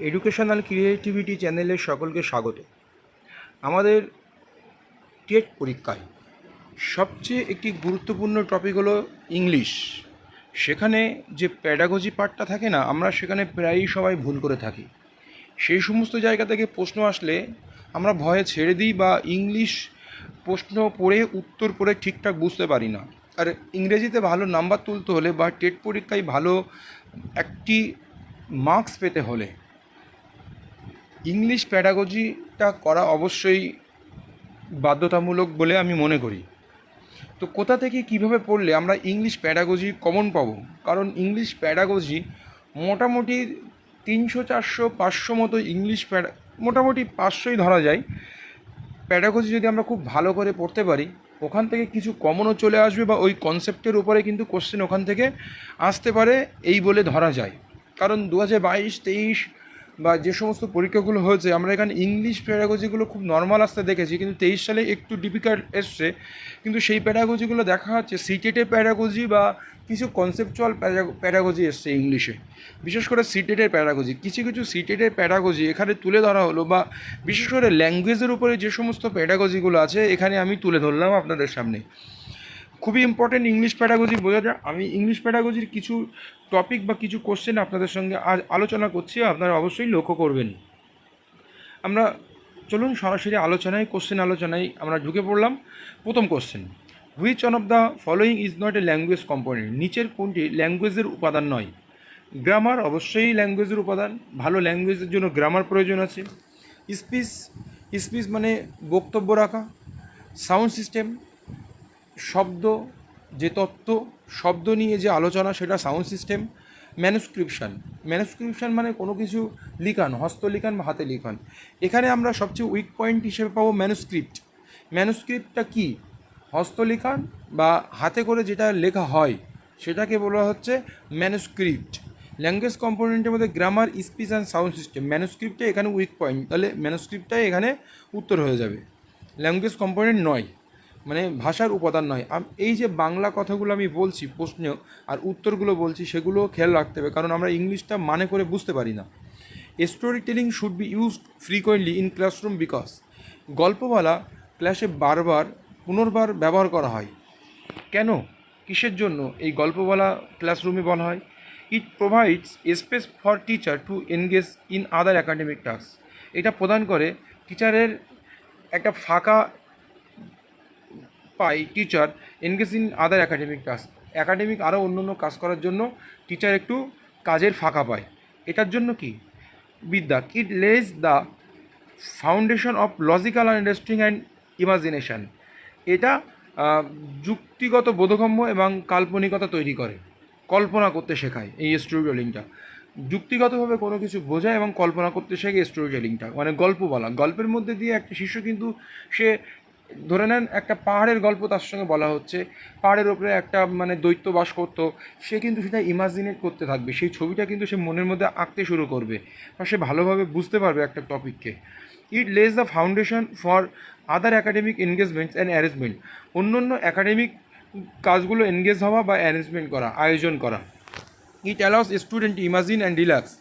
Educational creativity চ্যানেলে সকলকে স্বাগত। আমাদের টেট পরীক্ষায় সবচেয়ে একটি গুরুত্বপূর্ণ টপিক হলো ইংলিশ। সেখানে যে প্যাডাগজি পার্টটা থাকে না, আমরা সেখানে প্রায়ই সবাই ভুল করে থাকি। সেই সমস্ত জায়গা থেকে প্রশ্ন আসলে আমরা ভয়ে ছেড়ে দিই বা ইংলিশ প্রশ্ন পড়ে উত্তর পড়ে ঠিকঠাক বুঝতে পারি না। আর ইংরেজিতে ভালো নাম্বার তুলতে হলে বা টেট পরীক্ষায় ভালো একটি মার্কস পেতে হলে ইংলিশ প্যাডাগজিটা করা অবশ্যই বাধ্যতামূলক বলে আমি মনে করি। তো কোথা থেকে কিভাবে পড়লে আমরা ইংলিশ প্যাডাগজি কমন পাবো? কারণ ইংলিশ প্যাডাগজি মোটামুটি 300, 400, 500 মতো ইংলিশ মোটামুটি 500ই ধরা যায়। প্যাডাগজি যদি আমরা খুব ভালো করে পড়তে পারি, ওখান থেকে কিছু কমনও চলে আসবে বা ওই কনসেপ্টের উপরে কিন্তু কোশ্চেন ওখান থেকে আসতে পারে এই বলে ধরা যায়। কারণ 2022-23 বা যে সমস্ত পরীক্ষাগুলো হয়েছে, আমরা এখানে ইংলিশ প্যাডাগজিগুলো খুব নর্মাল আসতে দেখেছি, কিন্তু 23 সালে একটু ডিফিকাল্ট এসছে। কিন্তু সেই প্যাডাগজিগুলো দেখা যাচ্ছে সিটেটের প্যাডাগজি বা কিছু কনসেপচুয়াল প্যাডাগজি এসছে ইংলিশে, বিশেষ করে সিটেটের প্যাডাগজি। কিছু কিছু সিটেটের প্যাডাগজি এখানে তুলে ধরা হলো, বা বিশেষ করে ল্যাঙ্গুয়েজের উপরে যে সমস্ত প্যাডাগজিগুলো আছে এখানে আমি তুলে ধরলাম আপনাদের সামনে। খুবই ইম্পর্টেন্ট ইংলিশ প্যাডাগজি বোঝা যায়। আমি ইংলিশ প্যাডাগজির কিছু টপিক বা কিছু কোশ্চেন আপনাদের সঙ্গে আজ আলোচনা করছি, আপনারা অবশ্যই লক্ষ্য করবেন। আমরা চলুন সরাসরি আলোচনায়, কোশ্চেন আলোচনায় আমরা ঢুকে পড়লাম। প্রথম question, which one of the following is not a language component? নিচের কোনটি ল্যাঙ্গুয়েজের উপাদান নয়? গ্রামার অবশ্যই ল্যাঙ্গুয়েজের উপাদান। ভালো ল্যাঙ্গুয়েজের জন্য গ্রামার প্রয়োজন আছে। স্পিচ, স্পিচ মানে বক্তব্য রাখা। সাউন্ড সিস্টেম, শব্দ, যে তত্ত্ব, শব্দ নিয়ে যে আলোচনা, সেটা সাউন্ড সিস্টেম। ম্যানুস্ক্রিপশন, ম্যানুস্ক্রিপশন মানে কোনো কিছু লিখন, হস্তলিখন বা হাতে লিখন। এখানে আমরা সবচেয়ে উইক পয়েন্ট হিসেবে পাবো ম্যানুস্ক্রিপ্ট। ম্যানুস্ক্রিপ্টটা কি? হস্তলিখন বা হাতে করে যেটা লেখা হয় সেটাকে বলা হচ্ছে ম্যানুস্ক্রিপ্ট। ল্যাঙ্গুয়েজ কম্পোনেন্টের মধ্যে grammar, speech and sound system. ম্যানুস্ক্রিপ্টে এখানে উইক পয়েন্ট, তাহলে ম্যানুস্ক্রিপ্টটাই এখানে উত্তর হয়ে যাবে। ল্যাঙ্গুয়েজ কম্পোনেন্ট নয়, মানে ভাষার উপাদান নয়। এই যে বাংলা কথাগুলো আমি বলছি প্রশ্ন আর উত্তরগুলো বলছি, সেগুলো খেয়াল রাখতে হবে, কারণ আমরা ইংলিশটা মানে করে বুঝতে পারি না। Story telling should be used frequently in classroom because, গল্প বলা ক্লাসে বারবার পুনর্বার ব্যবহার করা হয়। কেন, কিসের জন্য এই গল্প বলা ক্লাসরুমে বলা হয়? ইট provides space for teacher two engage in other academic task. এটা প্রদান করে টিচারের একটা ফাঁকা পায়, teacher engage in other academic task. Academic আরও অন্য অন্য কাজ করার জন্য টিচার একটু কাজের ফাঁকা পায়। এটার জন্য কি? বিদ্যা, ইট lays the foundation of logical understanding and imagination. এটা যুক্তিগত বোধগম্য এবং কাল্পনিকতা তৈরি করে, কল্পনা করতে শেখায় এই স্টোরি টেলিংটা। যুক্তিগতভাবে কোনো কিছু বোঝায় এবং কল্পনা করতে শেখে স্টোরি টেলিংটা, মানে গল্প বলা। গল্পের মধ্যে দিয়ে একটা শিশু কিন্তু সে, ধরে নেন একটা পাহাড়ের গল্প তার সঙ্গে বলা হচ্ছে, পাহাড়ের ওপরে একটা মানে দৈত্য বাস করতো, সে কিন্তু সেটা ইমাজিনেট করতে থাকবে, সেই ছবিটা কিন্তু সে মনের মধ্যে আঁকতে শুরু করবে, বা সে ভালোভাবে বুঝতে পারবে একটা টপিককে। It lays the foundation for other academic engagements and arrangement. অন্য অন্য অ্যাকাডেমিক কাজগুলো এনগেজ হওয়া বা অ্যারেঞ্জমেন্ট করা, আয়োজন করা। It allows student imagine and relax.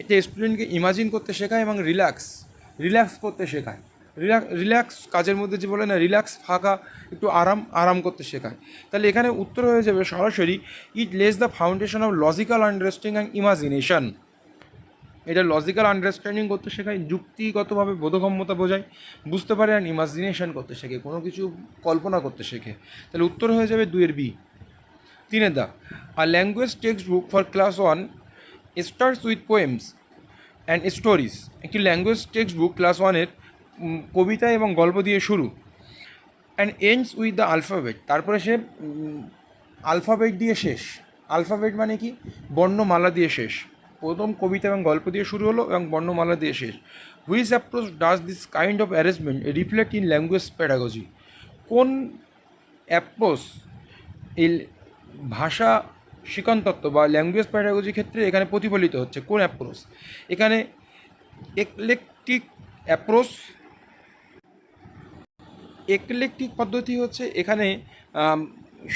এটা স্টুডেন্টকে ইমাজিন করতে শেখায় এবং রিল্যাক্স করতে শেখায়। রিল্যাক্স কাজের মধ্যে যে বলে না, রিল্যাক্স, ফাঁকা, একটু আরাম করতে শেখায়। তাহলে এখানে উত্তর হয়ে যাবে সরাসরি, ইট lays the foundation of logical understanding and imagination. এটা লজিক্যাল আন্ডারস্ট্যান্ডিং করতে শেখায়, যুক্তিগতভাবে বোধগম্যতা বোঝায়, বুঝতে পারে, অ্যান্ড ইমাজিনেশন করতে শেখে, কোনো কিছু কল্পনা করতে শেখে। তাহলে উত্তর হয়ে যাবে 2-এর বি। 3-এর দা, আর language text book for class 1 starts with poems and stories. একটি ল্যাঙ্গুয়েজ টেক্সট বুক ক্লাস 1-এর কবিতা এবং গল্প দিয়ে শুরু, and ends with the alphabet. তারপরে সে আলফাবেট দিয়ে শেষ। আলফাবেট মানে কি? বর্ণমালা দিয়ে শেষ। প্রথম কবিতা এবং গল্প দিয়ে শুরু হলো এবং বর্ণমালা দিয়ে শেষ। Which approach does this kind of arrangement reflect in language pedagogy? কোন অ্যাপ্রোচ এই ভাষা শিক্ষণ তত্ত্ব বা ল্যাঙ্গুয়েজ প্যাডাগজির ক্ষেত্রে এখানে প্রতিফলিত হচ্ছে? কোন অ্যাপ্রোচ? এখানে একলেকটিক পদ্ধতি হচ্ছে এখানে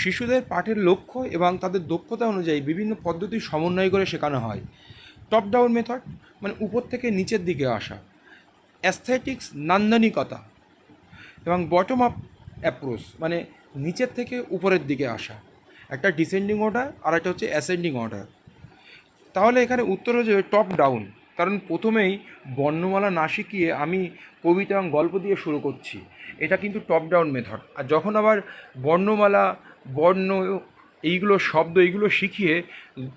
শিশুদের পাঠের লক্ষ্য এবং তাদের দক্ষতা অনুযায়ী বিভিন্ন পদ্ধতির সমন্বয় করে শেখানো হয়। টপ ডাউন মেথড, মানে উপর থেকে নিচের দিকে আসা, অ্যাস্থেটিক্স নান্দনিকতা, এবং বটম আপ অ্যাপ্রোচ মানে নিচের থেকে উপরের দিকে আসা, একটা ডিসেন্ডিং অর্ডার আর একটা হচ্ছে অ্যাসেন্ডিং অর্ডার। তাহলে এখানে উত্তর হয়ে যাবে টপ ডাউন, কারণ প্রথমেই বর্ণমালা না শিখিয়ে আমি কবিতা এবং গল্প দিয়ে শুরু করছি, এটা কিন্তু টপ ডাউন মেথড। আর যখন আবার বর্ণমালা, বর্ণ, এইগুলো শব্দ এইগুলো শিখিয়ে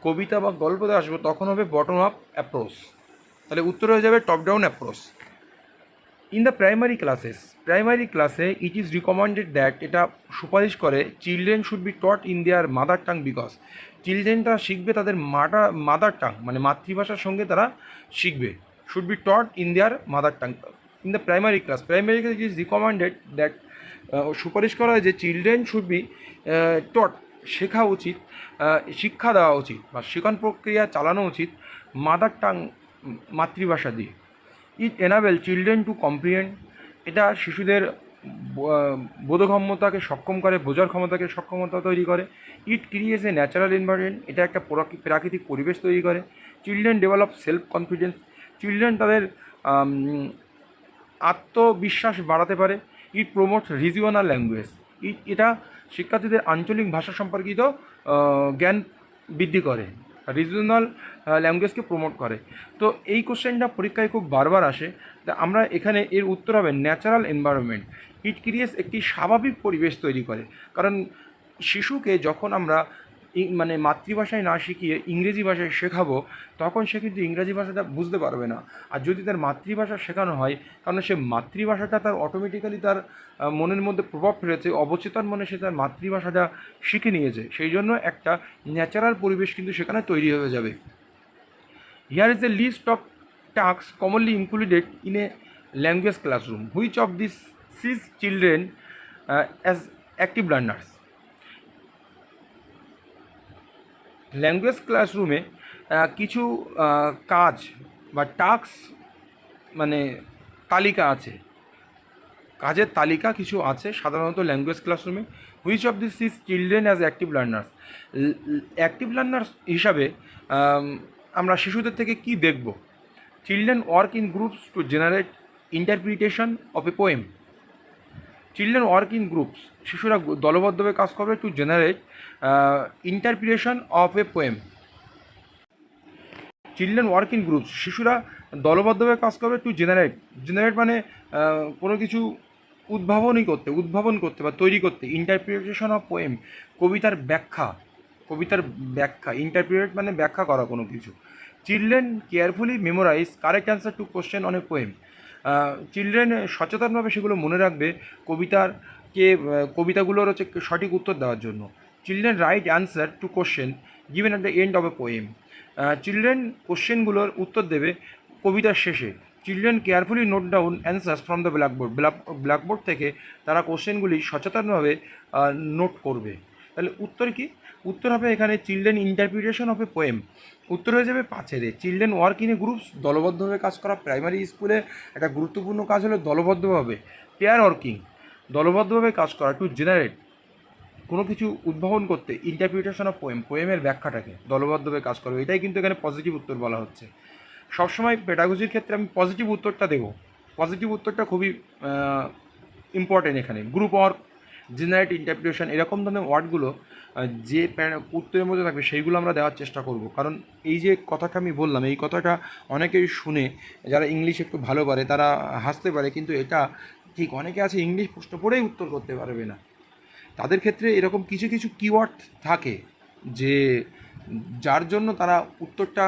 কবিতা বা গল্পতে আসবো, তখন হবে বটম আপ অ্যাপ্রোচ। তাহলে উত্তর হয়ে যাবে top down approach. In the primary ক্লাসে ইট ইজ রিকমেন্ডেড দ্যাট, এটা সুপারিশ করে, children should be taught in their mother tongue, because চিলড্রেনরা শিখবে তাদের মাদার টাং মানে মাতৃভাষার সঙ্গে তারা শিখবে। Should be taught in their mother tongue in the primary class it is recommended that, সুপারিশ করা হয় যে চিলড্রেন শুড বি টট, শেখা উচিত, শিক্ষা দেওয়া উচিত বা শিক্ষণ প্রক্রিয়া চালানো উচিত মাদার টাং মাতৃভাষা দিয়ে। ইট এনাবেল চিলড্রেন টু কম্প্রিহেন্ড, এটা শিশুদের বোধগম্যতাকে সক্ষম করে, বোঝার ক্ষমতাকে সক্ষমতা তৈরি করে। It creates a natural environment, এটা একটা প্রাকৃতিক পরিবেশ তৈরি করে। Children develop self confidence, children তাদের আত্মবিশ্বাস বাড়াতে পারে। ইট প্রমোটস রিজিওনাল ল্যাঙ্গুয়েজ, এটা শিক্ষার্থীদের আঞ্চলিক ভাষা সম্পর্কিত জ্ঞান বৃদ্ধি করে, রিজিওনাল ল্যাঙ্গুয়েজকে প্রমোট করে। তো এই কোশ্চেনটা পরীক্ষায় খুব বারবার আসে, তা আমরা এখানে এর উত্তর হবে ন্যাচারাল এনভায়রনমেন্ট। ইট ক্রিয়েটস, একটি স্বাভাবিক পরিবেশ তৈরি করে, কারণ শিশুকে যখন আমরা মানে মাতৃভাষায় না শিখিয়ে ইংরেজি ভাষায় শেখাবো, তখন সে কিন্তু ইংরেজি ভাষাটা বুঝতে পারবে না। আর যদি তার মাতৃভাষা শেখানো হয়, কারণ সে মাতৃভাষাটা তার অটোমেটিক্যালি তার মনের মধ্যে প্রভাব ফেলেছে, অবচেতন মনে সে তার মাতৃভাষাটা শিখে নিয়েছে, সেই জন্য একটা ন্যাচারাল পরিবেশ কিন্তু সেখানে তৈরি হয়ে যাবে। Here is a list of task commonly included in a language classroom, which of this sees children as active learners. Language ক্লাসরুমে কিছু কাজ বা টাস্ক মানে তালিকা আছে, কাজের তালিকা কিছু আছে সাধারণত ল্যাঙ্গুয়েজ ক্লাসরুমে। Which of this is children as active learners, active learners হিসাবে আমরা শিশুদের থেকে কি দেখব? Children work in groups to generate interpretation of a poem, children work in groups, শিশুরা দলবদ্ধভাবে কাজ করবে to generate interpretation of a poem. Children work in groups, শিশুরা দলবদ্ধভাবে কাজ করবে টু জেনারেট মানে কোনো কিছু উদ্ভাবন করতে বা তৈরি করতে, ইন্টারপ্রিটেশন অফ পোয়েম কবিতার ব্যাখ্যা, ইন্টারপ্রিটেট মানে ব্যাখ্যা করা কোনো কিছু। Children carefully memorise correct answer to question on a poem, children সচেতনভাবে সেগুলো মনে রাখবে কবিতাগুলোর হচ্ছে সঠিক উত্তর দেওয়ার জন্য। Children write answer to question given at the end of a poem, children কোশ্চেনগুলোর উত্তর দেবে কবিতার শেষে। Children carefully note down answers from the blackboard থেকে তারা কোশ্চেনগুলি সচেতনভাবে নোট করবে। তাহলে উত্তর কি? উত্তর হবে এখানে children interpretation of a poem. উত্তর হয়ে যাবে 5-এ। Children work in a groups, দলবদ্ধভাবে কাজ করা। প্রাইমারি স্কুলে একটা গুরুত্বপূর্ণ কাজ হলো দলবদ্ধভাবে। পেয়ার ওয়ার্কিং, দলবদ্ধভাবে কাজ করা। টু জেনারেট, কোনো কিছু উদ্ভাবন করতে। ইন্টারপ্রিটেশন অফ পোয়েমের ব্যাখ্যাটাকে দলবদ্ধভাবে কাজ করবে, এটাই কিন্তু এখানে পজিটিভ উত্তর বলা হচ্ছে। সবসময় পেডাগজির ক্ষেত্রে আমি পজিটিভ উত্তরটা দেবো, পজিটিভ উত্তরটা খুবই ইম্পর্টেন্ট এখানে। গ্রুপ ওয়ার্ক, জেনারেট ইন্টারপ্রিটেশন, এরকম ধরনের ওয়ার্ডগুলো যে উত্তরের মধ্যে থাকবে সেইগুলো আমরা দেওয়ার চেষ্টা করব। কারণ এই যে কথাটা আমি বললাম, এই কথাটা অনেকেই শুনে যারা ইংলিশ একটু ভালো পারে তারা হাসতে পারে, কিন্তু এটা ঠিক। অনেকে আছে ইংলিশ প্রশ্ন পড়েই উত্তর করতে পারবে না, তাদের ক্ষেত্রে এরকম কিছু কিছু কিওয়ার্ড থাকে যে যার জন্য তারা উত্তরটা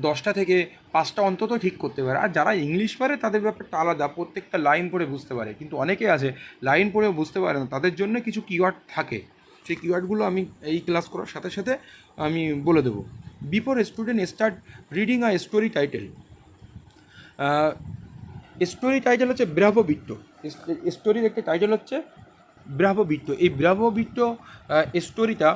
10টা থেকে 5টা অন্তত ঠিক করতে পারে। আর যারা ইংলিশ পারে তাদের ব্যাপারটা আলাদা, প্রত্যেকটা লাইন পড়ে বুঝতে পারে। কিন্তু অনেকে আছে লাইন পড়েও বুঝতে পারে না, তাদের জন্য কিছু কিওয়ার্ড থাকে। সেই কিওয়ার্ডগুলো আমি এই ক্লাস করার সাথে সাথে আমি বলে দেবো। Before student start reading a story title, story title হচ্ছে ব্রাভো বিট্ট। স্টোরির একটা টাইটেল হচ্ছে ব্রাভো বিট্ট। এই ব্রাভো বিট্ট স্টোরিটা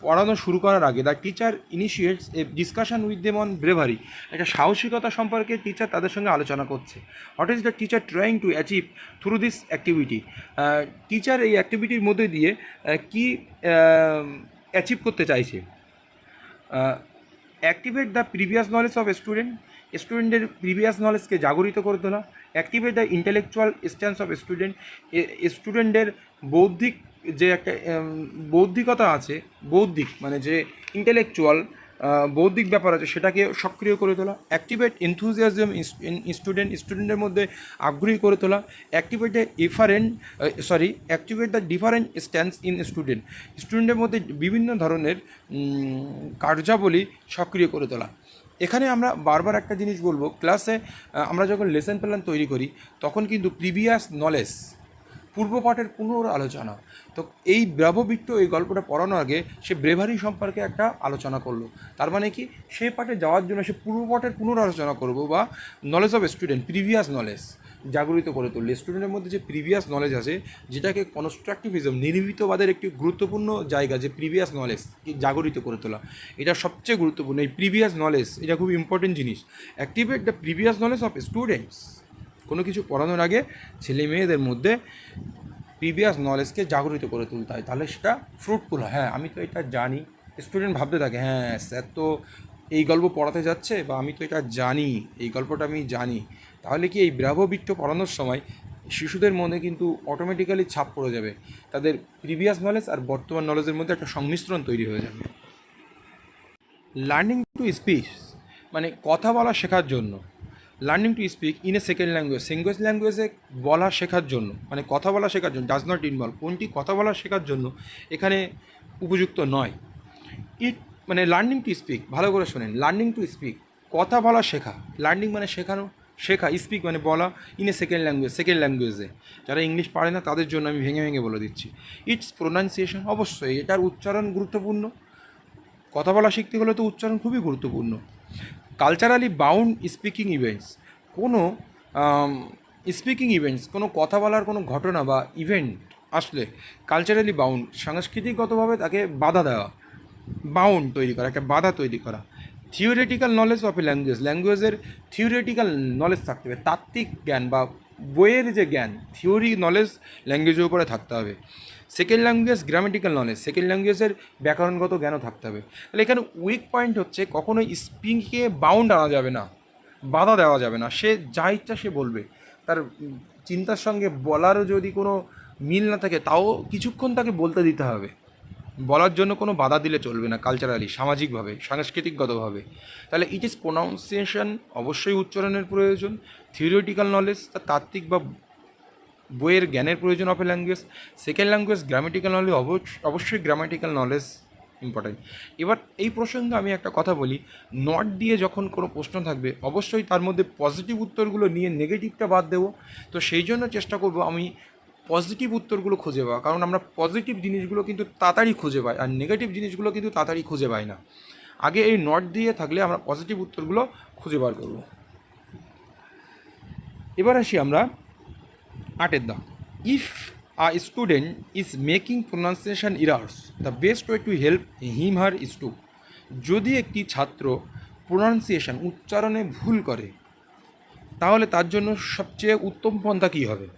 পড়ানো শুরু করার আগে the teacher initiates a discussion with them on bravery, একটা সাহসিকতা সম্পর্কে টিচার তাদের সঙ্গে আলোচনা করছে। What is the teacher trying to achieve through this activity, teacher এই অ্যাক্টিভিটির মধ্যে দিয়ে কি অ্যাচিভ করতে চাইছে। Activate the previous knowledge of student, স্টুডেন্টের প্রিভিয়াস নলেজকে জাগরিত করে তোলা, activate the intellectual stance of student, স্টুডেন্টের বৌদ্ধিক যে একটা বৌদ্ধিকতা আছে, বৌদ্ধিক মানে যে ইন্টেলেকচুয়াল বৌদ্ধিক ব্যাপার আছে সেটাকে সক্রিয় করে তোলা, অ্যাক্টিভেট এনথুজিয়াজম স্টুডেন্টের মধ্যে আগ্রহী করে তোলা, activate the activate the different stance in স্টুডেন্টের মধ্যে বিভিন্ন ধরনের কার্যাবলী সক্রিয় করে তোলা। এখানে আমরা বারবার একটা জিনিস বলবো, ক্লাসে আমরা যখন লেসন প্ল্যান তৈরি করি তখন কিন্তু প্রিভিয়াস নলেজ, পূর্বপাঠের পুনর আলোচনা। তো এই ব্রাভোভিক্ট এই গল্পটা পড়ানোর আগে সে ব্রেভারি সম্পর্কে একটা আলোচনা করলো, তার মানে কি সেই পাঠে যাওয়ার জন্য সে পূর্বপাঠের পুনর আলোচনা করবো বা knowledge of student, previous knowledge জাগরিত করে তুললে স্টুডেন্টের মধ্যে যে প্রিভিয়াস নলেজ আছে, যেটাকে কনস্ট্রাকটিভিজম নির্মিতবাদের একটি গুরুত্বপূর্ণ জায়গা, যে প্রিভিয়াস নলেজ জাগরিত করে তোলা, এটা সবচেয়ে গুরুত্বপূর্ণ। এই প্রিভিয়াস নলেজ এটা খুব ইম্পর্টেন্ট জিনিস। Activate the previous knowledge of students, কোনো কিছু পড়ানোর আগে ছেলে মেয়েদের মধ্যে প্রিভিয়াস নলেজকে জাগরিত করে তুলতে হয়, তাহলে সেটা ফ্রুটফুল হয়। হ্যাঁ, আমি তো এটা জানি, স্টুডেন্ট ভাবতে থাকে হ্যাঁ স্যার তো এই গল্প পড়াতে যাচ্ছে, বা আমি তো এটা জানি, এই গল্পটা আমি জানি। তাহলে কি এই ব্রাভোভিক্ট পড়ানোর সময় শিশুদের মনে কিন্তু অটোমেটিক্যালি ছাপ পড়ে যাবে, তাদের প্রিভিয়াস নলেজ আর বর্তমান নলেজের মধ্যে একটা সংমিশ্রণ তৈরি হয়ে যাবে। লার্নিং টু স্পিক মানে কথা বলা শেখার জন্য, learning to speak in a second ল্যাঙ্গুয়েজে বলা শেখার জন্য, মানে কথা বলা শেখার জন্য, ডাজ নট ইনভলভ কোনটি কথা বলা শেখার জন্য এখানে উপযুক্ত নয়। ইট মানে লার্নিং টু স্পিক, ভালো করে শোনেন, লার্নিং টু স্পিক কথা বলা শেখা, লার্নিং মানে শেখানো, শেখা, স্পিক মানে বলা, ইন এ সেকেন্ড ল্যাঙ্গুয়েজে। যারা ইংলিশ পারে না তাদের জন্য আমি ভেঙে ভেঙে বলে দিচ্ছি। ইটস প্রোনাউন্সিয়েশন, অবশ্যই এটার উচ্চারণ গুরুত্বপূর্ণ, কথা বলা শিখতে গেলে তো উচ্চারণ খুবই গুরুত্বপূর্ণ। কালচারালি বাউন্ড স্পিকিং ইভেন্টস, কোনো স্পিকিং ইভেন্টস, কোনো কথা বলার কোনো ঘটনা বা ইভেন্ট আসলে কালচারালি বাউন্ড, সাংস্কৃতিকগতভাবে তাকে বাধা দেওয়া, বাউন্ড তৈরি করা, একটা বাধা তৈরি করা। থিওরিটিক্যাল নলেজ অফ এ ল্যাঙ্গুয়েজের থিওরিটিক্যাল নলেজ থাকতে হবে, তাত্ত্বিক জ্ঞান বা বইয়ের যে জ্ঞান, থিওরি নলেজ ল্যাঙ্গুয়েজের উপরে থাকতে হবে। Second language grammatical knowledge, second ল্যাঙ্গুয়েজের ব্যাকরণগত জ্ঞানও থাকতে হবে। তাহলে এখানে উইক পয়েন্ট হচ্ছে কখনোই স্পিকিংকে বাউন্ড আনা যাবে না, বাধা দেওয়া যাবে না, সে যা ইচ্ছা সে বলবে, তার চিন্তার সঙ্গে বলারও যদি কোনো মিল না থাকে তাও কিছুক্ষণ তাকে বলতে দিতে হবে, বলার জন্য কোনো বাধা দিলে চলবে না, কালচারালি সামাজিকভাবে সাংস্কৃতিকগতভাবে। তাহলে ইট ইজ প্রোনাউন্সিয়েশন, অবশ্যই উচ্চারণের প্রয়োজন, থিওরিটিক্যাল নলেজ তার তাত্ত্বিক বা বইয়ের জ্ঞানের প্রয়োজন of A language, second language grammatical knowledge, অবশ্যই গ্রামেটিক্যাল নলেজ ইম্পর্টেন্ট। এবার এই প্রসঙ্গে আমি একটা কথা বলি, নট দিয়ে যখন কোনো প্রশ্ন থাকবে অবশ্যই তার মধ্যে পজিটিভ উত্তরগুলো নিয়ে নেগেটিভটা বাদ দেবো। তো সেই জন্য চেষ্টা করব আমি পজিটিভ উত্তরগুলো খুঁজে পাওয়া, কারণ আমরা পজিটিভ জিনিসগুলো কিন্তু তাড়াতাড়ি খুঁজে পাই আর নেগেটিভ জিনিসগুলো কিন্তু তাড়াতাড়ি খুঁজে পাই না। আগে এই নট দিয়ে থাকলে আমরা পজিটিভ উত্তরগুলো খুঁজে বার করব। এবার আসি আমরা 8 দাগ। If a student is making pronunciation errors, the best way to help him her is to, যদি একটি ছাত্র প্রোনাউন্সিয়েশন উচ্চারণে ভুল করে তাহলে তার জন্য সবচেয়ে উত্তম পন্থা কী হবে?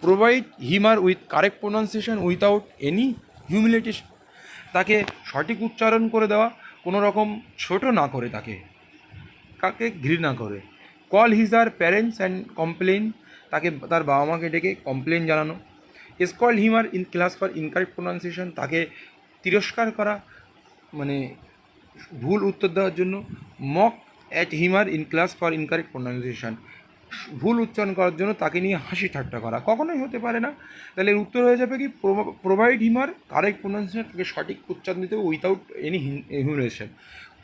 Provide him or with correct pronunciation without any humiliation, তাকে সঠিক উচ্চারণ করে দেওয়া, কোনো রকম ছোট না করে, কাকে ঘৃণা করে। Call his or parents and complain, তাকে তার বাবা মাকে ডেকে কমপ্লেন জানানো। Scold him or in class for incorrect pronunciation, তাকে তিরস্কার করা মানে ভুল উত্তর দেওয়ার জন্য। Mock at him or in class for incorrect pronunciation, ভুল উচ্চারণ করার জন্য তাকে নিয়ে হাসি ঠাট্টা করা, কখনোই হতে পারে না। তাহলে এর উত্তর হয়ে যাবে কি, প্রোভাইড হিমার কারেক্ট প্রোনাউন্সিয়েশন, তাকে সঠিক উচ্চারণ দিতে হবে উইথাউট এনি হিউমিলেশন,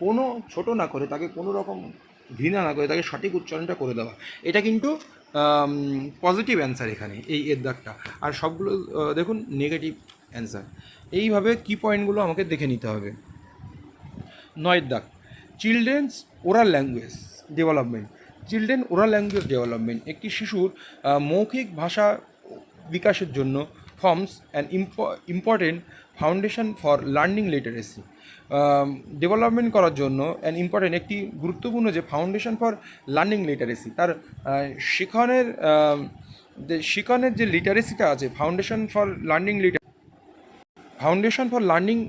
কোনো ছোট না করে, তাকে কোনো রকম ঘৃণা না করে, তাকে সঠিক উচ্চারণটা করে দেওয়া। এটা কিন্তু পজিটিভ অ্যান্সার এখানে এই এর দাগটা, আর সবগুলো দেখুন নেগেটিভ অ্যান্সার। এইভাবে কি পয়েন্টগুলো আমাকে দেখে নিতে হবে। 9 দাগ, children's oral language development. Children oral language development, একটি শিশুর মৌখিক ভাষা বিকাশের জন্য forms an important foundation for learning literacy. Development করার জন্য ইম্পর্টেন্ট একটি গুরুত্বপূর্ণ যে ফাউন্ডেশন ফর লার্নিং লিটারেসি, তার শিখনের যে লিটারেসিটা আছে, ফাউন্ডেশন ফর লার্নিং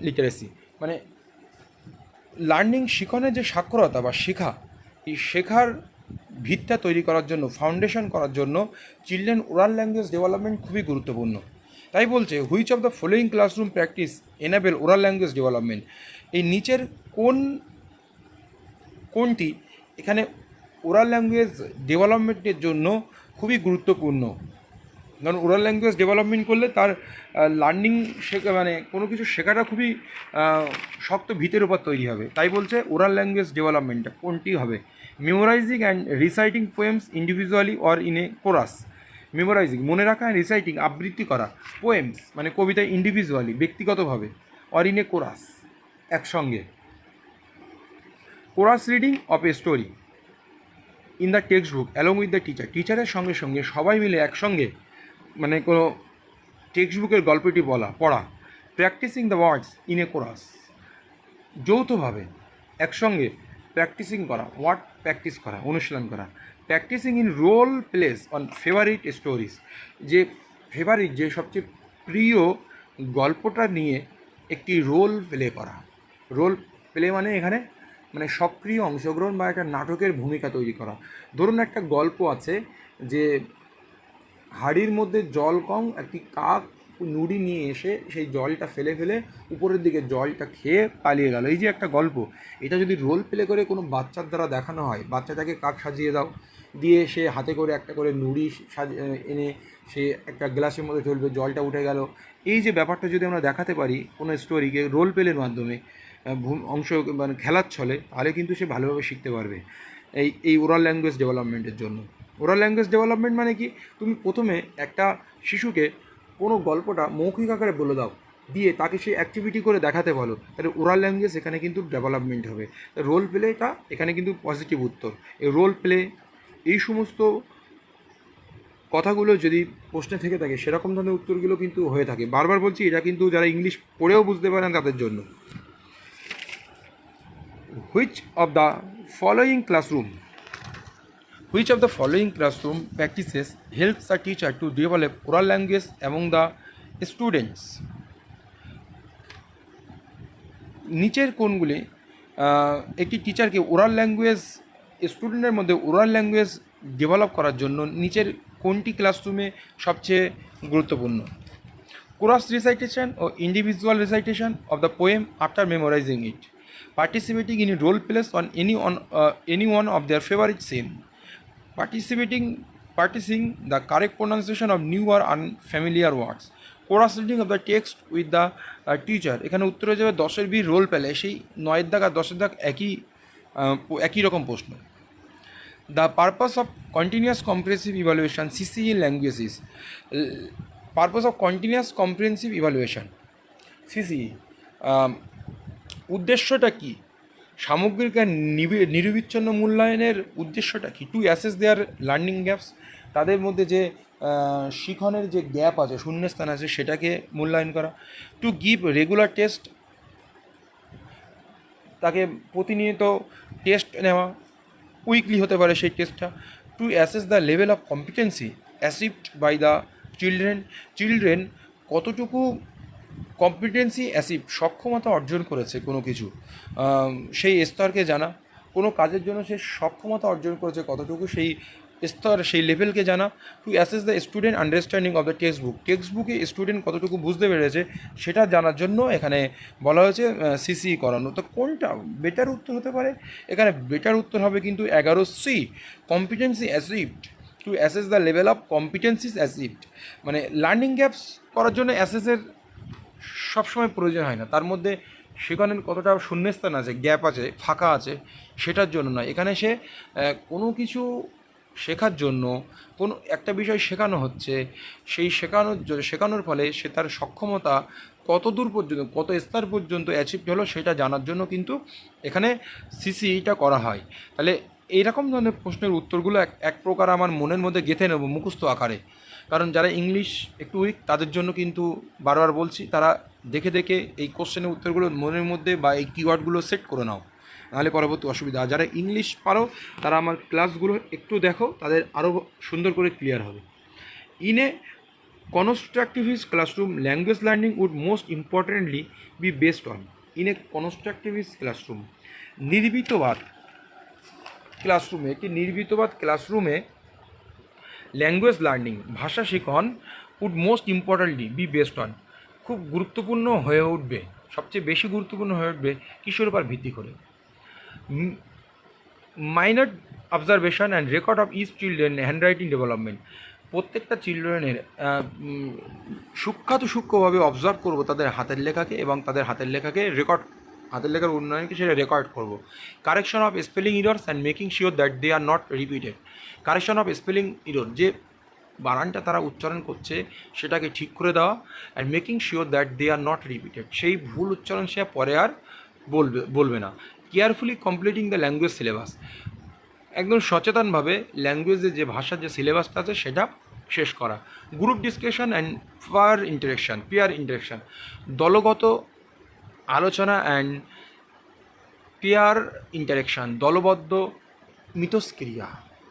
লিটারেসি মানে শিখনের যে সাক্ষরতা বা শেখা, এই শেখার ভিত্তা তৈরি করার জন্য, ফাউন্ডেশন করার জন্য চিলড্রেন ওরাল ল্যাঙ্গুয়েজ ডেভেলপমেন্ট খুবই গুরুত্বপূর্ণ। তাই বলছে which of the following classroom practice enable oral language development, এই নিচের কোনটি এখানে ওরাল ল্যাঙ্গুয়েজ ডেভেলপমেন্টের জন্য খুবই গুরুত্বপূর্ণ। কারণ ওরাল ল্যাঙ্গুয়েজ ডেভেলপমেন্ট করলে তার লার্নিং শেখা মানে কোনো কিছু শেখাটা খুবই শক্ত ভিতের উপর তৈরি হবে। তাই বলছে ওরাল ল্যাঙ্গুয়েজ ডেভেলপমেন্টটা কোনটি হবে? Memorising and reciting poems individually or in a chorus. Memorising মনে রাখা, অ্যান্ড রিসাইটিং আবৃত্তি করা, পোয়েমস মানে কবিতা ইন্ডিভিজুয়ালি ব্যক্তিগতভাবে, অর ইন এ কোরাস একসঙ্গে। Chorus reading of a story in the text book along with the teacher, টিচারের সঙ্গে সঙ্গে সবাই মিলে একসঙ্গে মানে কোনো টেক্সট বুকের গল্পটি পড়া। Practising the words in a chorus, যৌথভাবে একসঙ্গে প্র্যাকটিসিং করা, ওয়ার্ড প্র্যাকটিস করা, অনুশীলন করা। Practising in role plays on favourite stories, যে ফেভারিট যে সবচেয়ে প্রিয় গল্পটা নিয়ে একটি রোল প্লে করা। রোল প্লে মানে এখানে মানে সক্রিয় অংশগ্রহণ বা একটা নাটকের ভূমিকা তৈরি করা। ধরুন একটা গল্প আছে যে হাঁড়ির মধ্যে জল কম, একটি কাক নুড়ি নিয়ে এসে সেই জলটা ফেলে ফেলে উপরের দিকে জলটা খেয়ে পালিয়ে গেল। এই যে একটা গল্প, এটা যদি রোল প্লে করে কোনো বাচ্চার দ্বারা দেখানো হয়, বাচ্চাটাকে কাক সাজিয়ে দাও, দিয়ে সে হাতে করে একটা করে নুড়ি এনে সে একটা গ্লাসের মধ্যে ঢলবে, জলটা উঠে গেল। এই যে ব্যাপারটা যদি আমরা দেখাতে পারি কোনো স্টোরিকে রোল প্লের মাধ্যমে অংশ মানে খেলার ছলে, তাহলে কিন্তু সে ভালোভাবে শিখতে পারবে। এই ওরাল ল্যাঙ্গুয়েজ ডেভেলপমেন্টের জন্য। ওরাল ল্যাঙ্গুয়েজ ডেভেলপমেন্ট মানে কি, তুমি প্রথমে একটা শিশুকে কোনো গল্পটা মৌখিক আকারে বলে দাও, দিয়ে তাকে সেই অ্যাক্টিভিটি করে দেখাতে বলো, তাহলে ওরাল ল্যাঙ্গুয়েজ এখানে কিন্তু ডেভেলপমেন্ট হবে। রোল প্লেটা এখানে কিন্তু পজিটিভ উত্তর। এই রোল প্লে এই সমস্ত কথাগুলো যদি প্রশ্নে থেকে থাকে, সেরকম ধরনের উত্তরগুলো কিন্তু হয়ে থাকে। বারবার বলছি, এটা কিন্তু যারা ইংলিশ পড়েও বুঝতে পারেন তাদের জন্য। Which of the following classroom practices helps a teacher to develop oral language among the students? নিচের কোনগুলি একটি টিচারকে ওরাল ল্যাঙ্গুয়েজ স্টুডেন্টের মধ্যে ওরাল ল্যাঙ্গুয়েজ ডেভেলপ করার জন্য নিচের কোনটি ক্লাসরুমে সবচেয়ে গুরুত্বপূর্ণ? কোরাস রিসাইটেশন ও individual recitation of the poem after memorising it, participating in role plays on any one of their favorite scene, practicing the correct pronunciation of new or unfamiliar words, chorus reading of the text with the teacher। এখানে উত্তর হয়ে যাবে 10-এর B role play, সেই 9-এর দাগ আর 10-এর দাগ একই রকম প্রশ্ন। The purpose of continuous comprehensive evaluation CCE language is, purpose of continuous comprehensive evaluation CCE উদ্দেশ্যটা কি? সামগ্রিক নিরবিচ্ছিন্ন মূল্যায়নের উদ্দেশ্যটা কি? To assess their learning gaps, তাদের মধ্যে যে শিখনের যে গ্যাপ আছে, শূন্যস্থান আছে, সেটাকে মূল্যায়ন করা। টু গিভ রেগুলার টেস্ট, তাকে প্রতিনিয়ত টেস্ট নেওয়া, উইকলি হতে পারে সেই টেস্টটা। To assess the level of competency achieved by the children কতটুকু কম্পিটেন্সি অ্যাচিভ সক্ষমতা অর্জন করেছে কোনো কিছু, সেই স্তরকে জানা। কোনো কাজের জন্য সে সক্ষমতা অর্জন করেছে কতটুকু, সেই স্তর সেই লেভেলকে জানা। To assess the student understanding of the টেক্সটবুকে স্টুডেন্ট কতটুকু বুঝতে পেরেছে সেটা জানার জন্য এখানে বলা হয়েছে সিসি করানো। তো কোনটা বেটার উত্তর হতে পারে? এখানে বেটার উত্তর হবে কিন্তু 11C, competency achieved. To assess the level of competencies achieved, মানে লার্নিং গ্যাপস করার জন্য অ্যাসেসের সবসময় প্রয়োজন হয় না, তার মধ্যে সেখানে কতটা শূন্যস্থান আছে, গ্যাপ আছে, ফাঁকা আছে, সেটার জন্য নয়। এখানে সে কোনো কিছু শেখার জন্য কোনো একটা বিষয় শেখানো হচ্ছে, সেই শেখানোর ফলে সে তার সক্ষমতা কত দূর পর্যন্ত, কত স্তর পর্যন্ত অ্যাচিভড হলো সেটা জানার জন্য কিন্তু এখানে সিসিটা করা হয়। তাহলে এইরকম ধরনের প্রশ্নের উত্তরগুলো এক প্রকার আমার মনের মধ্যে গেঁথে নেব মুখস্থ আকারে। কারণ যারা ইংলিশ একটু উইক তাদের জন্য কিন্তু বারবার বলছি, তারা দেখে দেখে এই কোশ্চেনের উত্তরগুলো মনের মধ্যে বা এই কিওয়ার্ডগুলো সেট করে নাও, নাহলে পরবর্তী অসুবিধা। আর যারা ইংলিশ পারো তারা আমার ক্লাসগুলো একটু দেখো, তাদের আরও সুন্দর করে ক্লিয়ার হবে। In a constructivist classroom language learning would most importantly be based on. In a constructivist classroom, নির্মিতবাদ ক্লাসরুমে, একটি নির্ভীতবাদ ক্লাসরুমে ল্যাঙ্গুয়েজ লার্নিং, ভাষা শিখন would most importantly be based on, খুব গুরুত্বপূর্ণ হয়ে উঠবে, সবচেয়ে বেশি গুরুত্বপূর্ণ হয়ে উঠবে কিসের উপর ভিত্তি করে? Minor observation and record of each children handwriting development, প্রত্যেকটা চিলড্রেনের সূক্ষ্মভাবে অবজার্ভ করব তাদের হাতের লেখাকে এবং তাদের হাতের লেখাকে রেকর্ড, হাতের লেখার উন্নয়নকে সেটা রেকর্ড করব। Correction of spelling errors and making sure that they are not repeated, correction of spelling error, যে বানানটা তারা উচ্চারণ করছে সেটাকে ঠিক করে দেওয়া, and making sure that they are not repeated, সেই ভুল উচ্চারণ সে পরে আর বলবে না। Carefully completing the language syllabus, একদম সচেতনভাবে ল্যাঙ্গুয়েজের যে ভাষার যে সিলেবাসটা আছে সেটা শেষ করা। Group discussion and peer interaction, দলগত আলোচনা অ্যান্ড পিয়ার ইন্টারেকশন, দলবদ্ধ মিথস্ক্রিয়া,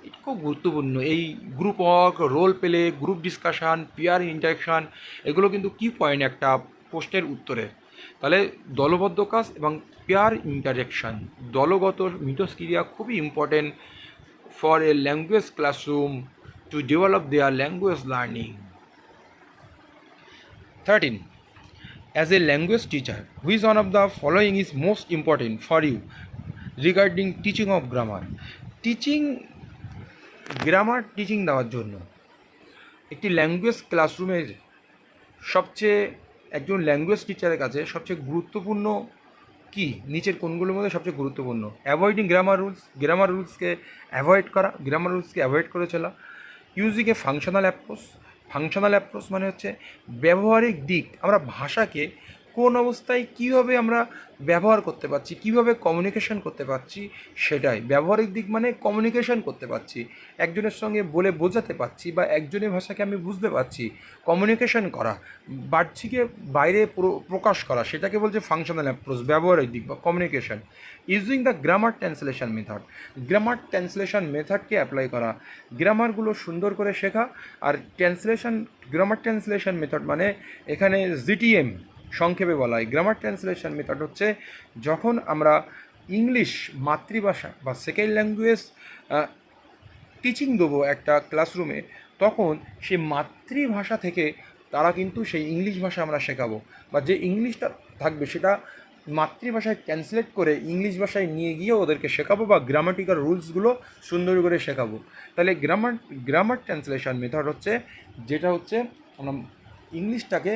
এটা খুব গুরুত্বপূর্ণ। এই group work, role play, group discussion, peer interaction, এগুলো কিন্তু কি পয়েন্ট একটা প্রশ্নের উত্তরে। তাহলে দলবদ্ধ কাজ এবং পিয়ার ইন্টারেকশান, দলগত মিথস্ক্রিয়া খুবই important for a language classroom to develop there language learning. 13. As a language teacher, which one of the following is most important for you regarding teaching of grammar? Grammar teaching দেওয়ার জন্য একটি language ক্লাসরুমের সবচেয়ে, একজন language টিচারের কাছে সবচেয়ে গুরুত্বপূর্ণ কি, নিচের কোনগুলোর মধ্যে সবচেয়ে গুরুত্বপূর্ণ? অ্যাভয়েডিং গ্রামার রুলসকে অ্যাভয়েড করা, গ্রামার রুলসকে অ্যাভয়েড করে চলা। ইউজিং এ ফাংশনাল অ্যাপ্রোচ মানে হচ্ছে ব্যবহারিক দিক, আমরা ভাষাকে কোন অবস্থায় কীভাবে আমরা ব্যবহার করতে পারছি, কীভাবে কমিউনিকেশন করতে পারছি, সেটাই ব্যবহারিক দিক, মানে কমিউনিকেশন করতে পারছি, একজনের সঙ্গে বলে বোঝাতে পারছি বা একজনের ভাষাকে আমি বুঝতে পারছি, কমিউনিকেশন করা, বাহ্যিকে বাইরে প্রকাশ করা, সেটাকে বলছে ফাংশনাল অ্যাপ্রোচ, ব্যবহারিক দিক বা communication. Using the grammar translation মেথডকে অ্যাপ্লাই করা, গ্রামারগুলো সুন্দর করে শেখা। আর গ্রামার ট্রান্সলেশন মেথড মানে এখানে জিটিএম সংক্ষেপে বলা হয়। গ্রামার ট্রান্সলেশন মেথড হচ্ছে যখন আমরা ইংলিশ মাতৃভাষা বা সেকেন্ড ল্যাঙ্গুয়েজ টিচিং দেবো একটা ক্লাসরুমে, তখন সেই মাতৃভাষা থেকে তারা কিন্তু সেই ইংলিশ ভাষা আমরা শেখাবো, বা যে ইংলিশটা থাকবে সেটা মাতৃভাষায় ট্রান্সলেট করে ইংলিশ ভাষায় নিয়ে গিয়ে ওদেরকে শেখাবো, বা গ্রামাটিক্যাল রুলসগুলো সুন্দর করে শেখাবো। তাহলে গ্রামার ট্রান্সলেশন মেথড হচ্ছে যেটা হচ্ছে আমরা ইংলিশটাকে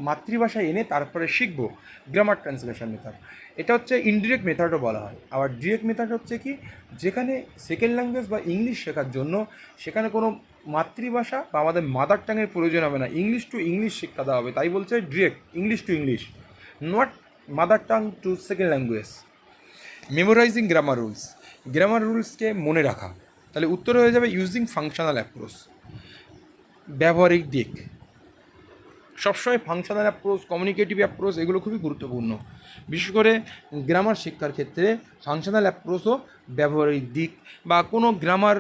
মাতৃভাষায় এনে তারপরে শিখবো, গ্রামার ট্রান্সলেশন মেথড। এটা হচ্ছে ইনডিরেক্ট মেথডও বলা হয়। আবার ডিরেক্ট মেথড হচ্ছে কি, যেখানে সেকেন্ড ল্যাঙ্গুয়েজ বা ইংলিশ শেখার জন্য সেখানে কোনো মাতৃভাষা বা আমাদের মাদার টাঙের প্রয়োজন হবে না, ইংলিশ টু ইংলিশ শিক্ষা দেওয়া হবে, তাই বলছে direct, English to English, not mother tongue to second language. Memorising grammar রুলসকে মনে রাখা, তাহলে উত্তর হয়ে যাবে ইউজিং ফাংশনাল অ্যাপ্রোচ, ব্যবহারিক দিক। সবসময় ফাংশনাল অ্যাপ্রোচ, কমিউনিকেটিভ অ্যাপ্রোচ এগুলো খুবই গুরুত্বপূর্ণ, বিশেষ করে গ্রামার শিক্ষার ক্ষেত্রে ফাংশনাল অ্যাপ্রোচও ব্যবহারিক দিক, বা কোনো গ্রামার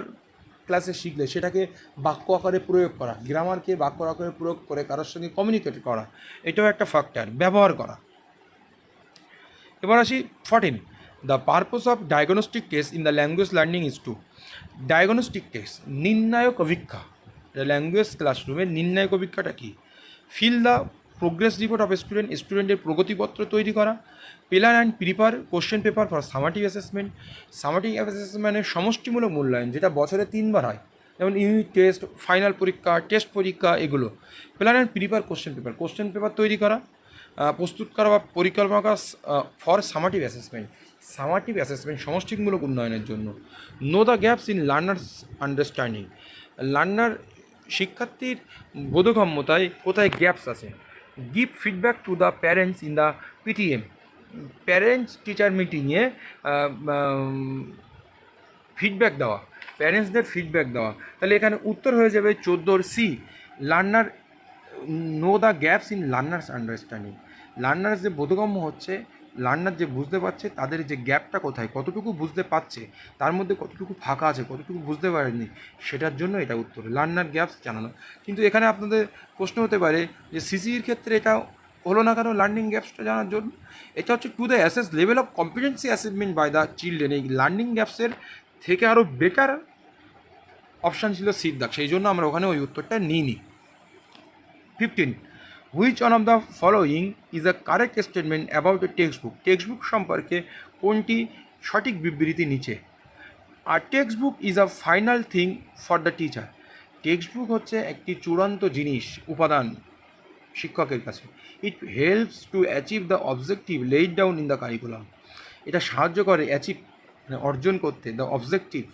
ক্লাসে শিখলে সেটাকে বাক্য আকারে প্রয়োগ করা, গ্রামারকে বাক্য আকারে প্রয়োগ করে কারোর সঙ্গে কমিউনিকেট করা, এটাও একটা ফ্যাক্টর, ব্যবহার করা। এবার আসি 14. The purpose of diagnostic test in the language learning is to, diagnostic test, নির্ণায়ক অভিক্ষা, ল্যাঙ্গুয়েজ ক্লাসরুমের নির্ণায়ক অভিক্ষাটা কী? Fill the progress report of স্টুডেন্টের প্রগতিপত্র তৈরি করা। Plan and prepare question paper for summative অ্যাসেসমেন্টের সমষ্টিমূলক মূল্যায়ন, যেটা বছরে 3 বার হয়, যেমন ইউনিট টেস্ট, ফাইনাল পরীক্ষা, টেস্ট পরীক্ষা, এগুলো। Plan and prepare question paper তৈরি করা, প্রস্তুত করা বা পরিকল্পনা করা ফর সামাটিভ অ্যাসেসমেন্ট সমষ্টিমূলক উন্নয়নের জন্য। Know the gaps in learners understanding, শিক্ষার্থীর বোধগম্যতায় কোথায় গ্যাপস আছে। Give feedback to the parents in the PTM, parents teacher মিটিংয়ে ফিডব্যাক দেওয়া, প্যারেন্টসদের ফিডব্যাক দেওয়া। তাহলে এখানে উত্তর হয়ে যাবে 14C, learner, know the gaps in learners understanding, learners যে বোধগম্য হচ্ছে, লার্নার যে বুঝতে পারছে, তাদের যে গ্যাপটা কোথায়, কতটুকু বুঝতে পারছে, তার মধ্যে কতটুকু ফাঁকা আছে, কতটুকু বুঝতে পারেনি, সেটার জন্য এটা উত্তর, লার্নার গ্যাপস জানানো। কিন্তু এখানে আপনাদের প্রশ্ন হতে পারে যে সিসির ক্ষেত্রে এটা হলো না কেন, লার্নিং গ্যাপসটা জানার জন্য। এটা হচ্ছে to the assess level of competency assessment by the children, এই লার্নিং গ্যাপসের থেকে আরও বেটার অপশান ছিল সিদ্ধাক, সেই জন্য আমরা ওখানে ওই উত্তরটা নিইনি। 15. Which one of the following is a correct statement about a text book? Text book সম্পর্কে কোনটি সঠিক বিবৃতি নিচে? আর text book is a final thing for the teacher. Text book হচ্ছে একটি চূড়ান্ত জিনিস, উপাদান শিক্ষকের কাছে। It helps to achieve the objective laid down in the curriculum. এটা সাহায্য করে অ্যাচিভ মানে অর্জন করতে, the objective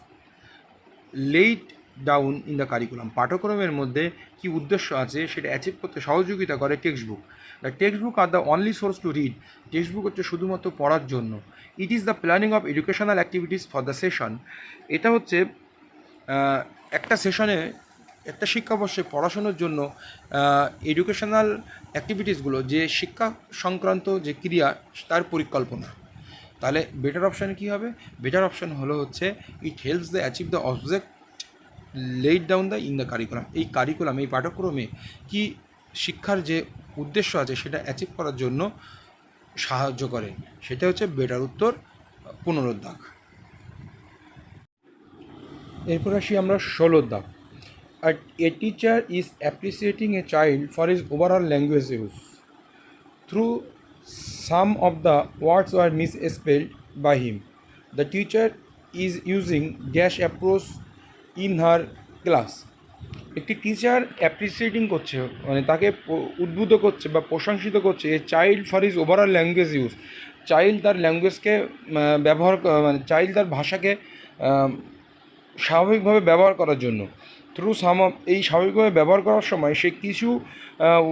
laid down in the curriculum, পাঠ্যক্রমের মধ্যে কী উদ্দেশ্য আছে সেটা অ্যাচিভ করতে সহযোগিতা করে text book. The text book are the only source to read. Text book হচ্ছে শুধুমাত্র পড়ার জন্য। It is the planning of educational activities for the session. এটা হচ্ছে একটা সেশনে, একটা শিক্ষাবর্ষে পড়াশোনার জন্য এডুকেশনাল অ্যাক্টিভিটিসগুলো, যে শিক্ষা সংক্রান্ত যে ক্রিয়া, তার পরিকল্পনা। তাহলে বেটার অপশান কী হবে? বেটার অপশান হলো হচ্ছে it helps the achieve the object laid down the in the curriculum. এই কারিকুলাম, এই পাঠ্যক্রমে কি শিক্ষার যে উদ্দেশ্য আছে সেটা অ্যাচিভ করার জন্য সাহায্য করে। সেটা হচ্ছে বেটার উত্তর, পুনরুদ্ধার। এরপর আসি আমরা 16 দাগ। A teacher is appreciating a child for his overall language use through some of the words were misspelled by him. The teacher is using dash approach in her class. একটি টিচার অ্যাপ্রিসিয়েটিং করছে, মানে তাকে উদ্বুদ্ধ করছে বা প্রশংসিত করছে a child for his overall language use. Child তার ল্যাঙ্গুয়েজকে ব্যবহার, মানে চাইল্ড তার ভাষাকে স্বাভাবিকভাবে ব্যবহার করার জন্য। থ্রু সাম অফ, এই স্বাভাবিকভাবে ব্যবহার করার সময় সে কিছু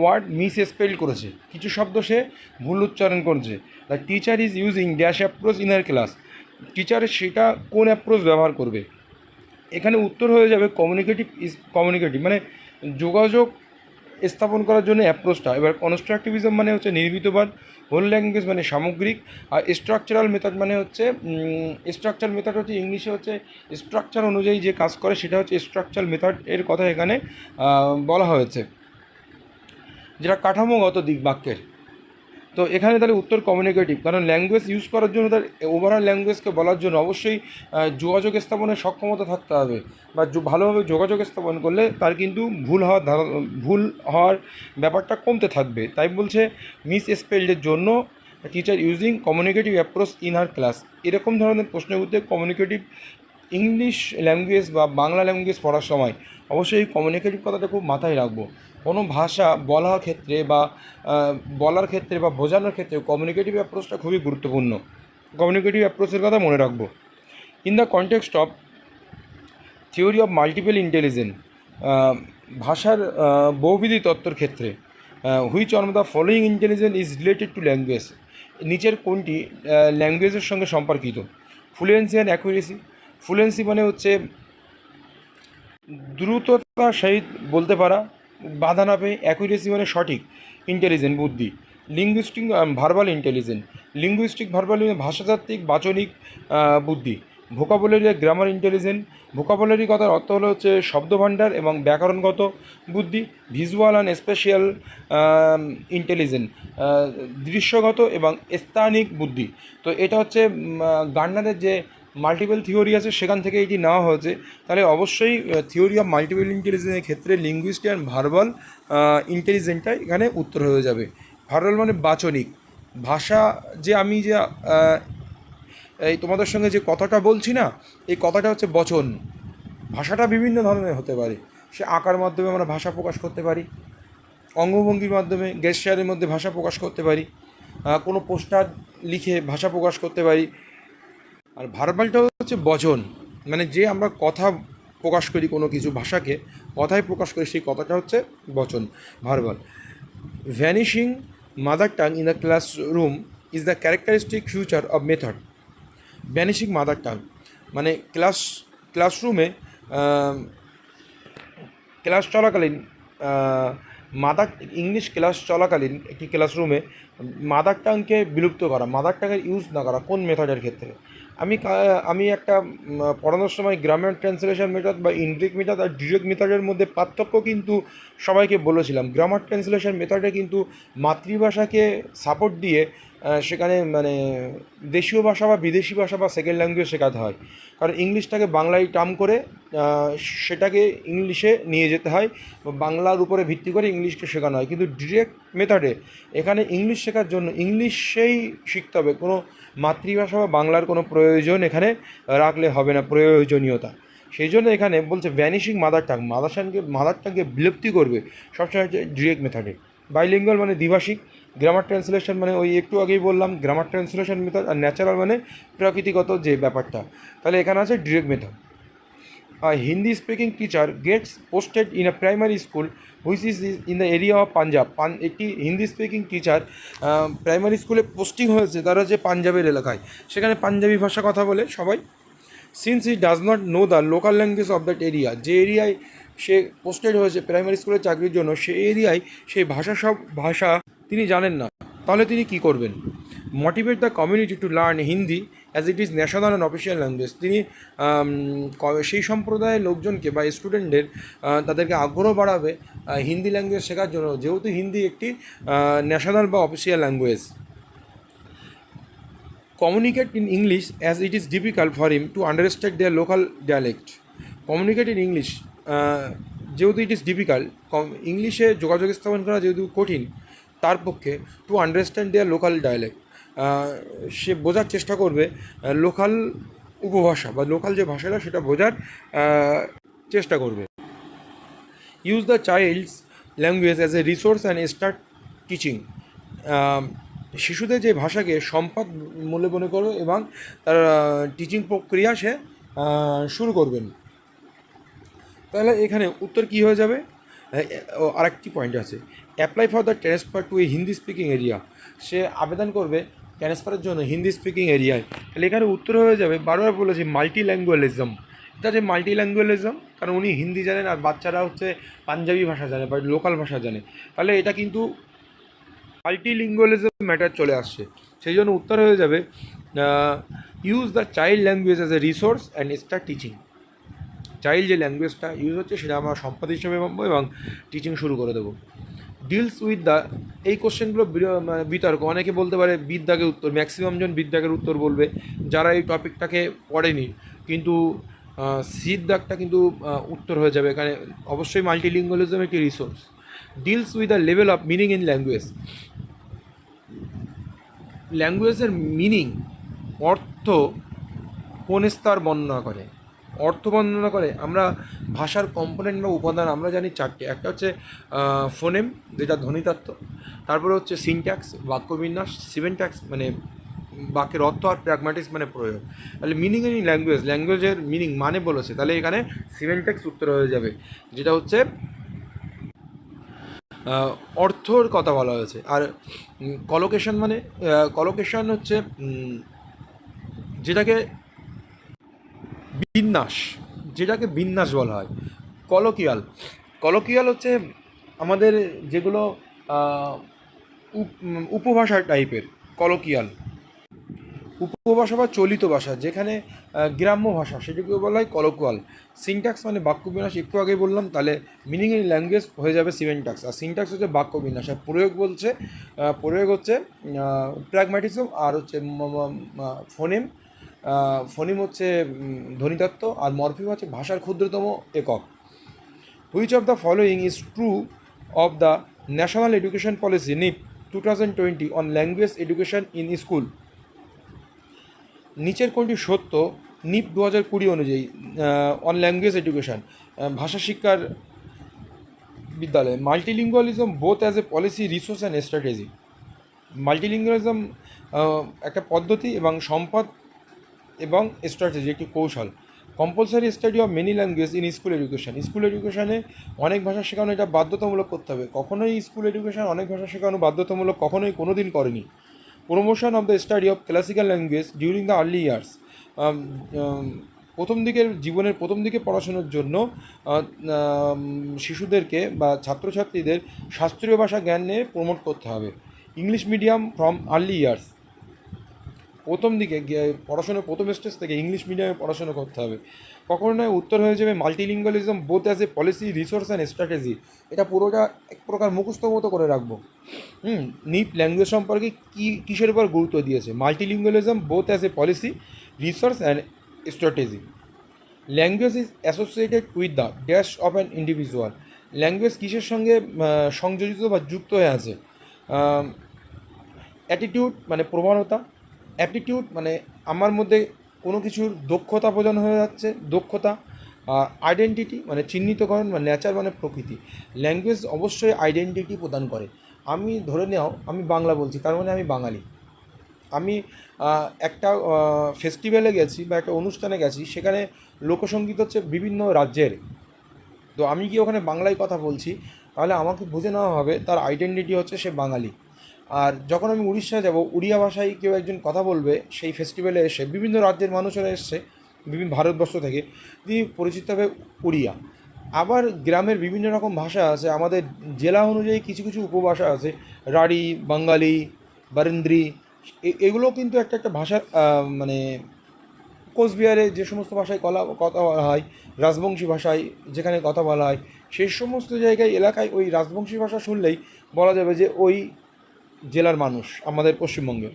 ওয়ার্ড মিসস্পেল করেছে, কিছু শব্দ সে ভুল উচ্চারণ করেছে। The teacher is using dash approach in her class. Teacher সেটা কোন অ্যাপ্রোচ ব্যবহার করবে? এখানে উত্তর হয়ে যাবে কমিউনিকেটিভ, মানে যোগাযোগ স্থাপন করার জন্য অ্যাপ্রোচটা। এবার কনস্ট্রাকটিভিজম মানে হচ্ছে নির্মিতবাদ, হোল ল্যাঙ্গুয়েজ মানে সামগ্রিক, আর স্ট্রাকচারাল মেথড মানে হচ্ছে স্ট্রাকচার মেথড হচ্ছে ইংলিশে হচ্ছে স্ট্রাকচার অনুযায়ী যে কাজ করে সেটা হচ্ছে স্ট্রাকচার মেথড এর কথা এখানে বলা হয়েছে, যেটা কাঠামোগত দিক বাক্যের। তো এখানে তাহলে উত্তর কমিউনিকেটিভ, কারণ ল্যাঙ্গুয়েজ ইউজ করার জন্য, তার ওভারঅল ল্যাঙ্গুয়েজকে বলার জন্য অবশ্যই যোগাযোগ স্থাপনের সক্ষমতা থাকতে হবে, বা ভালোভাবে যোগাযোগ স্থাপন করলে তার কিন্তু ভুল হওয়ার ব্যাপারটা কমতে থাকবে। তাই বলছে মিস স্পেলডের জন্য teacher using communicative approach in her class. এরকম ধরনের প্রশ্নের উত্তরে কমিউনিকেটিভ, ইংলিশ ল্যাঙ্গুয়েজ বা বাংলা ল্যাঙ্গুয়েজ পড়ার সময় অবশ্যই এই কমিউনিকেটিভ কথাটা খুব মাথায় রাখবো। কোনো ভাষা বলার ক্ষেত্রে বা বলার ক্ষেত্রে বা বোঝানোর ক্ষেত্রে কমিউনিকেটিভ অ্যাপ্রোচটা খুবই গুরুত্বপূর্ণ। কমিউনিকেটিভ অ্যাপ্রোচের কথা মনে রাখবো। In the context of theory of multiple intelligence, ভাষার বহুবিধি তত্ত্বর ক্ষেত্রে which on the following intelligence is related to language. নিচের কোনটি ল্যাঙ্গুয়েজের সঙ্গে সম্পর্কিত? Fluency and accuracy. ফ্লুয়েন্সি মানে হচ্ছে দ্রুততার সহিত বলতে পারা, বাধা না পেয়ে। অ্যাকুরেসি মানে সঠিক, ইন্টেলিজেন্ট বুদ্ধি। Linguistic verbal intelligent. Linguistic verbal ভাষাতাত্ত্বিক বাচনিক বুদ্ধি। Vocabulary grammar intelligent. ভোকাবুলারি কথার অর্থ হলো হচ্ছে শব্দভাণ্ডার এবং ব্যাকরণগত বুদ্ধি। ভিজুয়াল অ্যান্ড স্পেশিয়াল ইন্টেলিজেন্ট, দৃশ্যগত এবং স্থানিক বুদ্ধি। তো এটা হচ্ছে গার্নারের যে মাল্টিপল থিওরি আছে সেখান থেকে এটি নেওয়া হয়েছে। তাহলে অবশ্যই থিওরি অফ মাল্টিপল ইন্টেলিজেন্সের ক্ষেত্রে লিঙ্গুইস্টিক অ্যান্ড ভার্বাল ইন্টেলিজেন্সটা এখানে উত্তর হয়ে যাবে। ভার্বাল মানে বাচনিক ভাষা, যে আমি যে এই তোমাদের সঙ্গে যে কথাটা বলছি না, এই কথাটা হচ্ছে বচন। ভাষাটা বিভিন্ন ধরনের হতে পারে, সে আকার মাধ্যমে আমরা ভাষা প্রকাশ করতে পারি, অঙ্গভঙ্গির মাধ্যমে গেস্টারের মধ্যে ভাষা প্রকাশ করতে পারি, কোনো পোস্টার লিখে ভাষা প্রকাশ করতে পারি। আর ভার্বালটা হচ্ছে বচন, মানে যে আমরা কথা প্রকাশ করি, কোনো কিছু ভাষাকে কথায় প্রকাশ করি, সেই কথাটা হচ্ছে বচন, verbal. Vanishing mother tongue in the classroom is the characteristic future of method. Vanishing mother tongue মানে ক্লাসরুমে ক্লাস চলাকালীন ইংলিশ ক্লাস চলাকালীন একটি ক্লাসরুমে মাদার টাংকে বিলুপ্ত করা, মাদার টাংয়ের ইউজ না করা কোন মেথডের ক্ষেত্রে? আমি একটা পড়ানোর সময় গ্রামার ট্রান্সলেশন মেথড বা ইনডিরেক্ট মেথড আর ডিরেক্ট মেথডের মধ্যে পার্থক্য কিন্তু সবাইকে বলেছিলাম। গ্রামার ট্রান্সলেশন মেথডে কিন্তু মাতৃভাষাকে সাপোর্ট দিয়ে সেখানে মানে দেশীয় ভাষা বা বিদেশি ভাষা বা সেকেন্ড ল্যাঙ্গুয়েজ শেখাতে হয়। কারণ ইংলিশটাকে বাংলায় টার্ম করে সেটাকে ইংলিশে নিয়ে যেতে হয়, বাংলার উপরে ভিত্তি করে ইংলিশকে শেখানো হয়। কিন্তু ডিরেক্ট মেথডে এখানে ইংলিশ শেখার জন্য ইংলিশেই শিখতে হবে, কোনো মাতৃভাষা বা বাংলার কোনো প্রয়োজন এখানে রাখলে হবে না, প্রয়োজনীয়তা। সেই জন্য এখানে বলছে ভ্যানিশিং মাদার টাংকে বিলুপ্তি করবে সবসময় হচ্ছে ডিরেক্ট মেথডে। বাইলিঙ্গুয়াল মানে দ্বিভাষিক, গ্রামার ট্রান্সলেশন মানে ওই একটু আগেই বললাম গ্রামার ট্রান্সলেশন মেথড, আর ন্যাচারাল মানে প্রকৃতিগত যে ব্যাপারটা। তাহলে এখানে আছে direct method. Hindi speaking teacher gets posted in a primary school which is in the area of Punjab. একটি হিন্দি স্পিকিং টিচার প্রাইমারি স্কুলে পোস্টিং হয়েছে, তারা হচ্ছে পাঞ্জাবের এলাকায়, সেখানে পাঞ্জাবি ভাষা কথা বলে সবাই। Since he does not know the local language of that area, যে এরিয়ায় সে পোস্টেড হয়েছে প্রাইমারি স্কুলের চাকরির জন্য, সেই এরিয়ায় সেই ভাষা তিনি জানেন না, তাহলে তিনি কী করবেন? Motivate the community to learn Hindi as it is national and official language. তিনি সেই সম্প্রদায়ের লোকজনকে বা স্টুডেন্টদের তাদেরকে আগ্রহ বাড়াবে হিন্দি ল্যাঙ্গুয়েজ শেখার জন্য, যেহেতু হিন্দি একটি ন্যাশনাল বা official language. Communicate in English as it is difficult for him to understand their local dialect. Communicate in English যেহেতু ইট ইজ ডিফিকাল্ট, ইংলিশে যোগাযোগ স্থাপন করা যেহেতু কঠিন তার পক্ষে, to understand their local dialect, সে বোঝার চেষ্টা করবে লোকাল উপভাষা বা লোকাল যে ভাষাটা সেটা বোঝার চেষ্টা করবে। Use the child's language as a resource and start teaching. শিশুদের যে ভাষাকে সম্পদ মূল্যে মনে করবে এবং তার টিচিং প্রক্রিয়া সে শুরু করবেন। তাহলে এখানে উত্তর কী হয়ে যাবে? আরেকটি পয়েন্ট আছে, apply for the transfer to a Hindi speaking area. সে আবেদন করবে ট্রান্সফারের জন্য হিন্দি স্পিকিং এরিয়ায়। তাহলে এখানে উত্তর হয়ে যাবে, বারবার বলেছি মাল্টি ল্যাঙ্গুয়ালিজম। এটা যে মাল্টি ল্যাঙ্গুয়ালিজম, কারণ উনি হিন্দি জানেন আর বাচ্চারা হচ্ছে পাঞ্জাবি ভাষা জানে বা লোকাল ভাষা জানে, তাহলে এটা কিন্তু মাল্টিলিঙ্গুয়ালিজম ম্যাটার চলে আসছে। সেই জন্য উত্তর হয়ে যাবে use the child language as a resource and start teaching. Child যে ল্যাঙ্গুয়েজটা ইউজ হচ্ছে সেটা আমরা সম্পদ হিসেবে পাবো এবং টিচিং শুরু করে দেবো। ডিলস উইথ দ্য, এই কোশ্চেনগুলো বিতর্ক, অনেকে বলতে পারে বিদ্যাকের উত্তর, ম্যাক্সিমাম জন বিদ্যাকের উত্তর বলবে যারা এই টপিকটাকে পড়েনি, কিন্তু সিদ্ধাকটা কিন্তু উত্তর হয়ে যাবে এখানে। অবশ্যই মাল্টিলিঙ্গুয়ালিজম একটি resource. Deals with the level of meaning in language. ল্যাঙ্গুয়েজের মিনিং, অর্থ কোন স্তর বর্ণনা করে, অর্থ বর্ণনা করে। আমরা ভাষার কম্পোনেন্ট বা উপাদান আমরা জানি চারটে, একটা হচ্ছে ফোনেম যেটা ধ্বনিতত্ত্ব, তারপরে হচ্ছে সিনট্যাক্স বাক্যবিন্যাস, সিমেন্ট্যাক্স মানে বাক্যের অর্থ, আর প্র্যাগম্যাটিক্স মানে প্রয়োগ। তাহলে মিনিং ইন ল্যাঙ্গুয়েজ, ল্যাঙ্গুয়েজের মিনিং মানে বলেছে, তাহলে এখানে সিমেন্ট্যাক্স উত্তর হয়ে যাবে, যেটা হচ্ছে অর্থর কথা বলা হয়েছে। আর কলোকেশন মানে কলোকেশন হচ্ছে যেটাকে বিন্যাস, যেটাকে বিন্যাস বলা হয়। কলোকিয়াল হচ্ছে আমাদের যেগুলো উপভাষা টাইপের, কলোকিয়াল উপভাষা বা চলিত ভাষা, যেখানে গ্রাম্য ভাষা সেটাকে বলা হয় কলোকুয়াল। সিনট্যাক্স মানে বাক্যবিন্যাস, একটু আগে বললাম, তাহলে মিনিং ইন ল্যাঙ্গুয়েজ হয়ে যাবে সিমেন্ট্যাক্স, আর সিনট্যাক্স হচ্ছে বাক্যবিন্যাস, আর প্রয়োগ হচ্ছে প্র্যাগম্যাটিজম, আর হচ্ছে ফোনেম। ফোনেম হচ্ছে ধ্বনিতত্ত্ব, আর মরফিম হচ্ছে ভাষার ক্ষুদ্রতম একক। Which of the following is true of the national education policy NEP 2020 on language education in school? নিচের কোনটি সত্য নিপ 2020 অনুযায়ী অন ল্যাঙ্গুয়েজ এডুকেশন, ভাষা শিক্ষার বিদ্যালয়ে? Multilingualism both as a policy, resource and strategy. Multilingualism একটা পদ্ধতি এবং সম্পদ এবং স্ট্র্যাটেজি একটি কৌশল। Compulsory study of many language in school education. School এডুকেশনে অনেক ভাষা শেখানো এটা বাধ্যতামূলক করতে হবে। কখনোই স্কুল এডুকেশন অনেক ভাষা শেখানো বাধ্যতামূলক কখনোই কোনো দিন করেনি। Promotion of the study of classical language during the early years. জীবনের প্রথম দিকে পড়াশোনার জন্য শিশুদেরকে বা ছাত্রছাত্রীদের শাস্ত্রীয় ভাষা জ্ঞানে প্রমোট করতে হবে। English medium from early years, প্রথম দিকে পড়াশোনার প্রথম স্টেজ থেকে ইংলিশ মিডিয়ামে পড়াশোনা করতে হবে। কখনো নয় উত্তর হয়ে যাবে মাল্টিলিঙ্গুয়ালিজম both as a policy resource and strategy. এটা পুরোটা এক প্রকার মুখস্থ মতো করে রাখবো। নিপ ল্যাঙ্গুয়েজ সম্পর্কে কিসের উপর গুরুত্ব দিয়েছে? মাল্টিলিঙ্গুয়ালিজম both as a policy resource and strategy. Language is associated with the dash of an individual. Language কিসের সঙ্গে সংযোজিত বা যুক্ত হয়ে আছে? অ্যাটিটিউড মানে প্রবণতা, অ্যাপটিটিউড মানে আমার মধ্যে কোনো কিছুর দক্ষতা বোঝানো হয়ে যাচ্ছে, দক্ষতা। আইডেন্টিটি মানে চিহ্নিতকরণ বা নেচার মানে প্রকৃতি। ল্যাঙ্গুয়েজ অবশ্যই আইডেন্টিটি প্রদান করে। আমি ধরে নাও আমি বাংলা বলছি, তার মানে আমি বাঙালি। আমি একটা ফেস্টিভ্যালে গেছি বা একটা অনুষ্ঠানে গেছি, সেখানে লোকসঙ্গীত হচ্ছে বিভিন্ন রাজ্যের। তো আমি কি ওখানে বাংলায় কথা বলছি, তাহলে আমাকে বুঝে নেওয়া হবে তার আইডেন্টিটি হচ্ছে সে বাঙালি। আর যখন আমি উড়িষ্যা যাব, উড়িয়া ভাষায় কেউ একজন কথা বলবে সেই ফেস্টিভ্যালে এসে, বিভিন্ন রাজ্যের মানুষেরা এসছে বিভিন্ন ভারতবর্ষ থেকে, তিনি পরিচিত হবে উড়িয়া। আবার গ্রামের বিভিন্ন রকম ভাষা আছে, আমাদের জেলা অনুযায়ী কিছু কিছু উপভাষা আছে, রাঢ়ী, বাঙালি, বারেন্দ্রী। এগুলো কিন্তু একটা একটা ভাষার মানে কোচবিহারে যে সমস্ত ভাষায় কথা বলা হয়, রাজবংশী ভাষায় যেখানে কথা বলা হয়, সেই সমস্ত জায়গায় এলাকায় ওই রাজবংশী ভাষা শুনলেই বলা যাবে যে ওই জেলার মানুষ আমাদের পশ্চিমবঙ্গের।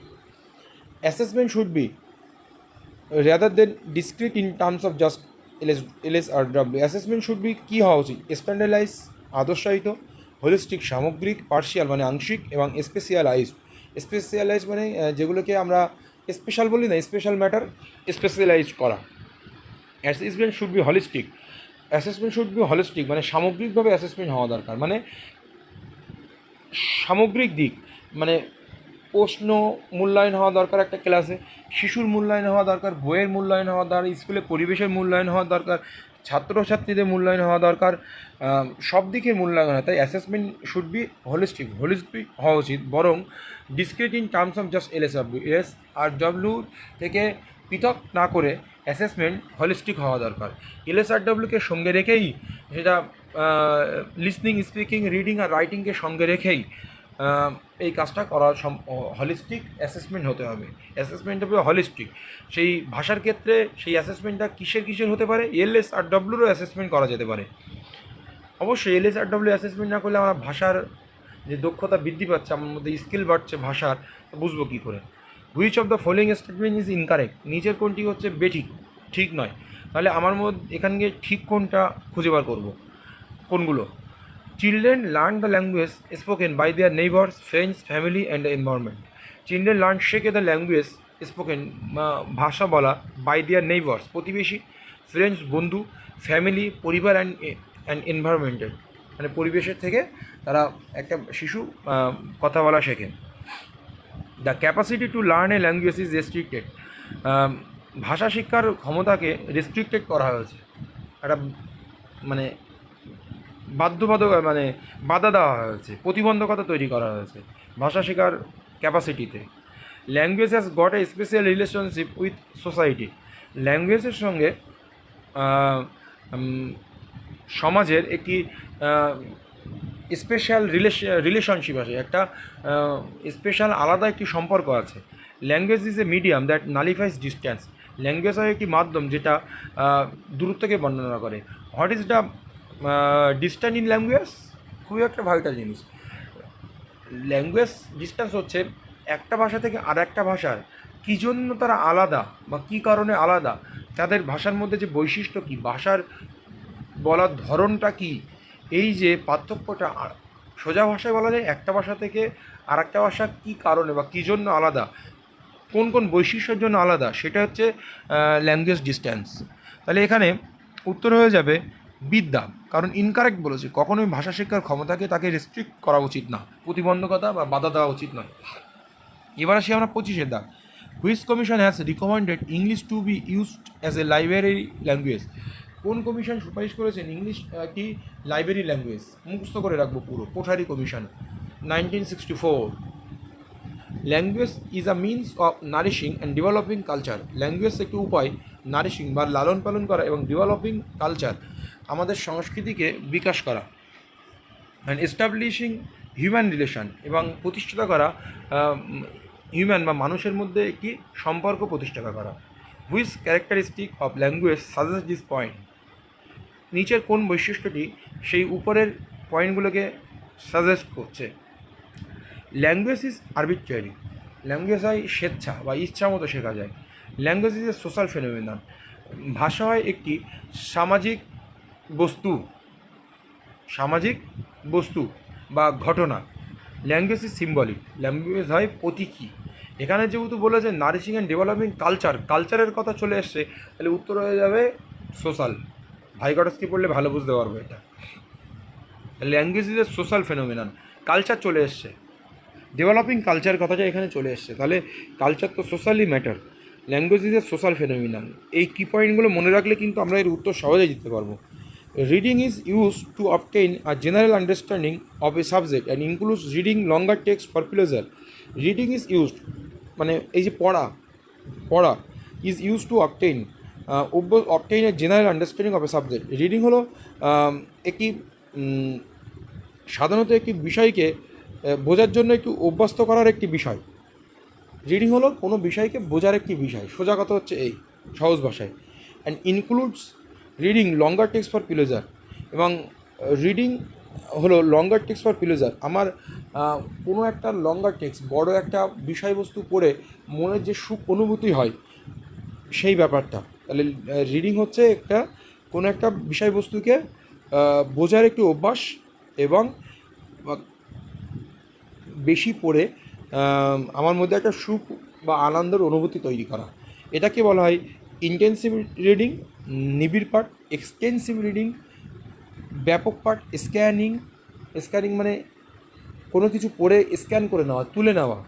Assessment should be rather than discrete in terms of just LSRW। Assessment should be কী হওয়া উচিত? স্ট্যান্ডার্ডাইজ আদর্শায়িত, হোলিস্টিক সামগ্রিক, পার্শিয়াল মানে আংশিক, এবং স্পেশালাইজড। স্পেশালাইজ মানে যেগুলোকে আমরা স্পেশাল বলি না, স্পেশাল ম্যাটার স্পেশালাইজ করা। Assessment should B holistic. Assessment should B holistic মানে সামগ্রিকভাবে অ্যাসেসমেন্ট হওয়া দরকার, মানে সামগ্রিক দিক, মানে প্রশ্ন মূল্যায়ন হওয়া দরকার একটা ক্লাসে, শিশুর মূল্যায়ন হওয়া দরকার, বইয়ের মূল্যায়ন হওয়া দরকার, স্কুলে পরিবেশের মূল্যায়ন হওয়া দরকার, ছাত্রছাত্রীদের মূল্যায়ন হওয়া দরকার, সব দিকের মূল্যায়ন হয়। তাই অ্যাসেসমেন্ট শুড বি হোলিস্টিক হওয়া উচিত, বরং discrete in terms of just LSRW থেকে পৃথক না করে অ্যাসেসমেন্ট হলিস্টিক হওয়া দরকার। LSRWকে সঙ্গে রেখেই, সেটা লিসনিং, স্পিকিং, রিডিং আর রাইটিংকে সঙ্গে রেখেই এই কাজটা করা হলিস্টিক অ্যাসেসমেন্ট হতে হবে। অ্যাসেসমেন্ট হবে হলিস্টিক। সেই ভাষার ক্ষেত্রে সেই অ্যাসেসমেন্টটা কিসের হতে পারে? LSRWরও অ্যাসেসমেন্ট করা যেতে পারে। অবশ্যই LSRW অ্যাসেসমেন্ট না করলে আমরা ভাষার যে দক্ষতা বৃদ্ধি পাচ্ছে, আমার মধ্যে স্কিল বাড়ছে ভাষার, বুঝবো কী করে? Which of the following statement is incorrect. নিচের কোনটি হচ্ছে বেঠিক, ঠিক নয়। তাহলে আমার মধ্যে এখান থেকে ঠিক কোনটা খুঁজে বার করবো? কোনগুলো? Children learn the language spoken by their neighbours, friends, family and environment. Children learn শেখে দ্য ল্যাঙ্গুয়েজ স্পোকেন ভাষা বলা, বাই দেয়ার নেইবার্স প্রতিবেশী, ফ্রেন্ডস বন্ধু, ফ্যামিলি পরিবার, অ্যান্ড এনভায়রনমেন্টের মানে পরিবেশের থেকে তারা একটা শিশু কথা বলা শেখে। The capacity to learn a language is restricted. ভাষা শিক্ষার ক্ষমতাকে রেস্ট্রিক্টেড করা হয়েছে, একটা মানে মানে বাধা দেওয়া হয়েছে, প্রতিবন্ধকতা তৈরি করা হয়েছে ভাষা শেখার ক্যাপাসিটিতে। Language has got a special relationship with society. ল্যাঙ্গুয়েজের সঙ্গে সমাজের একটি স্পেশাল রিলেশনশিপ আছে, একটা স্পেশাল আলাদা একটি সম্পর্ক আছে। Language is a medium that নালিফাইজ distance. Language হয় একটি মাধ্যম যেটা দূরত্বকে বর্ণনা করে। What is the distance in language? খুবই একটা ভাইটাল জিনিস। ল্যাঙ্গুয়েজ ডিস্ট্যান্স হচ্ছে একটা ভাষা থেকে আর একটা ভাষার কী জন্য তারা আলাদা বা কী কারণে আলাদা, তাদের ভাষার মধ্যে যে বৈশিষ্ট্য কী, ভাষার বলার ধরনটা কী, এই যে পার্থক্যটা সোজা ভাষায় বলা যায় একটা ভাষা থেকে আর একটা ভাষা কী কারণে বা কী জন্য আলাদা, কোন কোন বৈশিষ্ট্যের জন্য আলাদা, সেটা হচ্ছে ল্যাঙ্গুয়েজ ডিস্ট্যান্স। তাহলে এখানে উত্তর হয়ে যাবে বিদ্যা, কারণ ইনকারেক্ট বলেছে। কখনোই ভাষা শিক্ষার ক্ষমতাকে তাকে রেস্ট্রিক্ট করা উচিত না, প্রতিবন্ধকতা বা বাধা দেওয়া উচিত নয়। এবার আসি আমরা 25-এর দাগ। Which commission has recommended English to be used as a library language. কোন কমিশন সুপারিশ করেছেন ইংলিশ একটি লাইব্রেরি ল্যাঙ্গুয়েজ? মুখস্থ করে রাখবো পুরো, Kothari commission, 1964। Language is a means of nourishing and developing culture. Language একটি উপায় নারিশিং বা লালন পালন করা এবং ডেভেলপিং কালচার আমাদের সংস্কৃতিকে বিকাশ করা, অ্যান্ড এস্টাবলিশিং হিউম্যান রিলেশন এবং প্রতিষ্ঠাতা করা হিউম্যান বা মানুষের মধ্যে একটি সম্পর্ক প্রতিষ্ঠা করা। Which characteristic of language suggest this point, নিচের কোন বৈশিষ্ট্যটি সেই উপরের পয়েন্টগুলোকে সাজেস্ট করছে। ল্যাঙ্গুয়েজ ইজ আরবিট্রারি, ল্যাঙ্গুয়েজ হয় স্বেচ্ছা বা ইচ্ছা মতো শেখা যায়। Language is a social phenomenon, ভাষা হয় একটি সামাজিক বস্তু, সামাজিক বস্তু বা ঘটনা। ল্যাঙ্গুয়েজ ইজ সিম্বলিক, ল্যাঙ্গুয়েজ হয় প্রতীকী। এখানে যেহেতু বলেছে নারিশিং অ্যান্ড ডেভেলপিং কালচার, কালচারের কথা চলে এসছে, তাহলে উত্তর হয়ে যাবে সোশ্যাল। ভাইগটস্কি পড়লে ভালো বুঝতে পারবো এটা। Language is a social phenomenon, culture চলে এসছে, ডেভেলপিং কালচার কথাটা এখানে চলে এসছে, তাহলে কালচার তো socially matter. Language is a social phenomenon, এই কি পয়েন্টগুলো মনে রাখলে কিন্তু আমরা এর উত্তর সহজেই দিতে পারবো। Reading is use to obtain a general understanding of A subject and includes reading longer text for pleasure. Reading is used, মানে এই যে পড়া, পড়া is use to obtain, obtain a general understanding of A subject. Reading হলো একটি সাধারণত একটি বিষয়কে বোঝার জন্য একটু অভ্যস্ত করার একটি বিষয়। রিডিং হলো কোনো বিষয়কে বোঝার একটি বিষয়, সোজা কথা হচ্ছে এই সহজ ভাষায়। And includes reading longer text for pleasure, এবং রিডিং হলো লঙ্গার টেক্সট ফর প্লেজার। আমার কোনো একটা লঙ্গার টেক্সট, বড় একটা বিষয়বস্তু পড়ে মনের যে সুখ অনুভূতি হয় সেই ব্যাপারটা, তাহলে রিডিং হচ্ছে একটা কোনো একটা বিষয়বস্তুকে বোঝার একটি অভ্যাস এবং বেশি পড়ে আমার মধ্যে একটা সুখ বা আনন্দের অনুভূতি তৈরি করা। এটাকে বলা হয় ইন্টেন্সিভ রিডিং, নিবিড় পাঠ, এক্সটেন্সিভ রিডিং, ব্যাপক পাঠ, স্ক্যানিং। স্ক্যানিং মানে কোনো কিছু পড়ে স্ক্যান করে নেওয়া, তুলে নেওয়া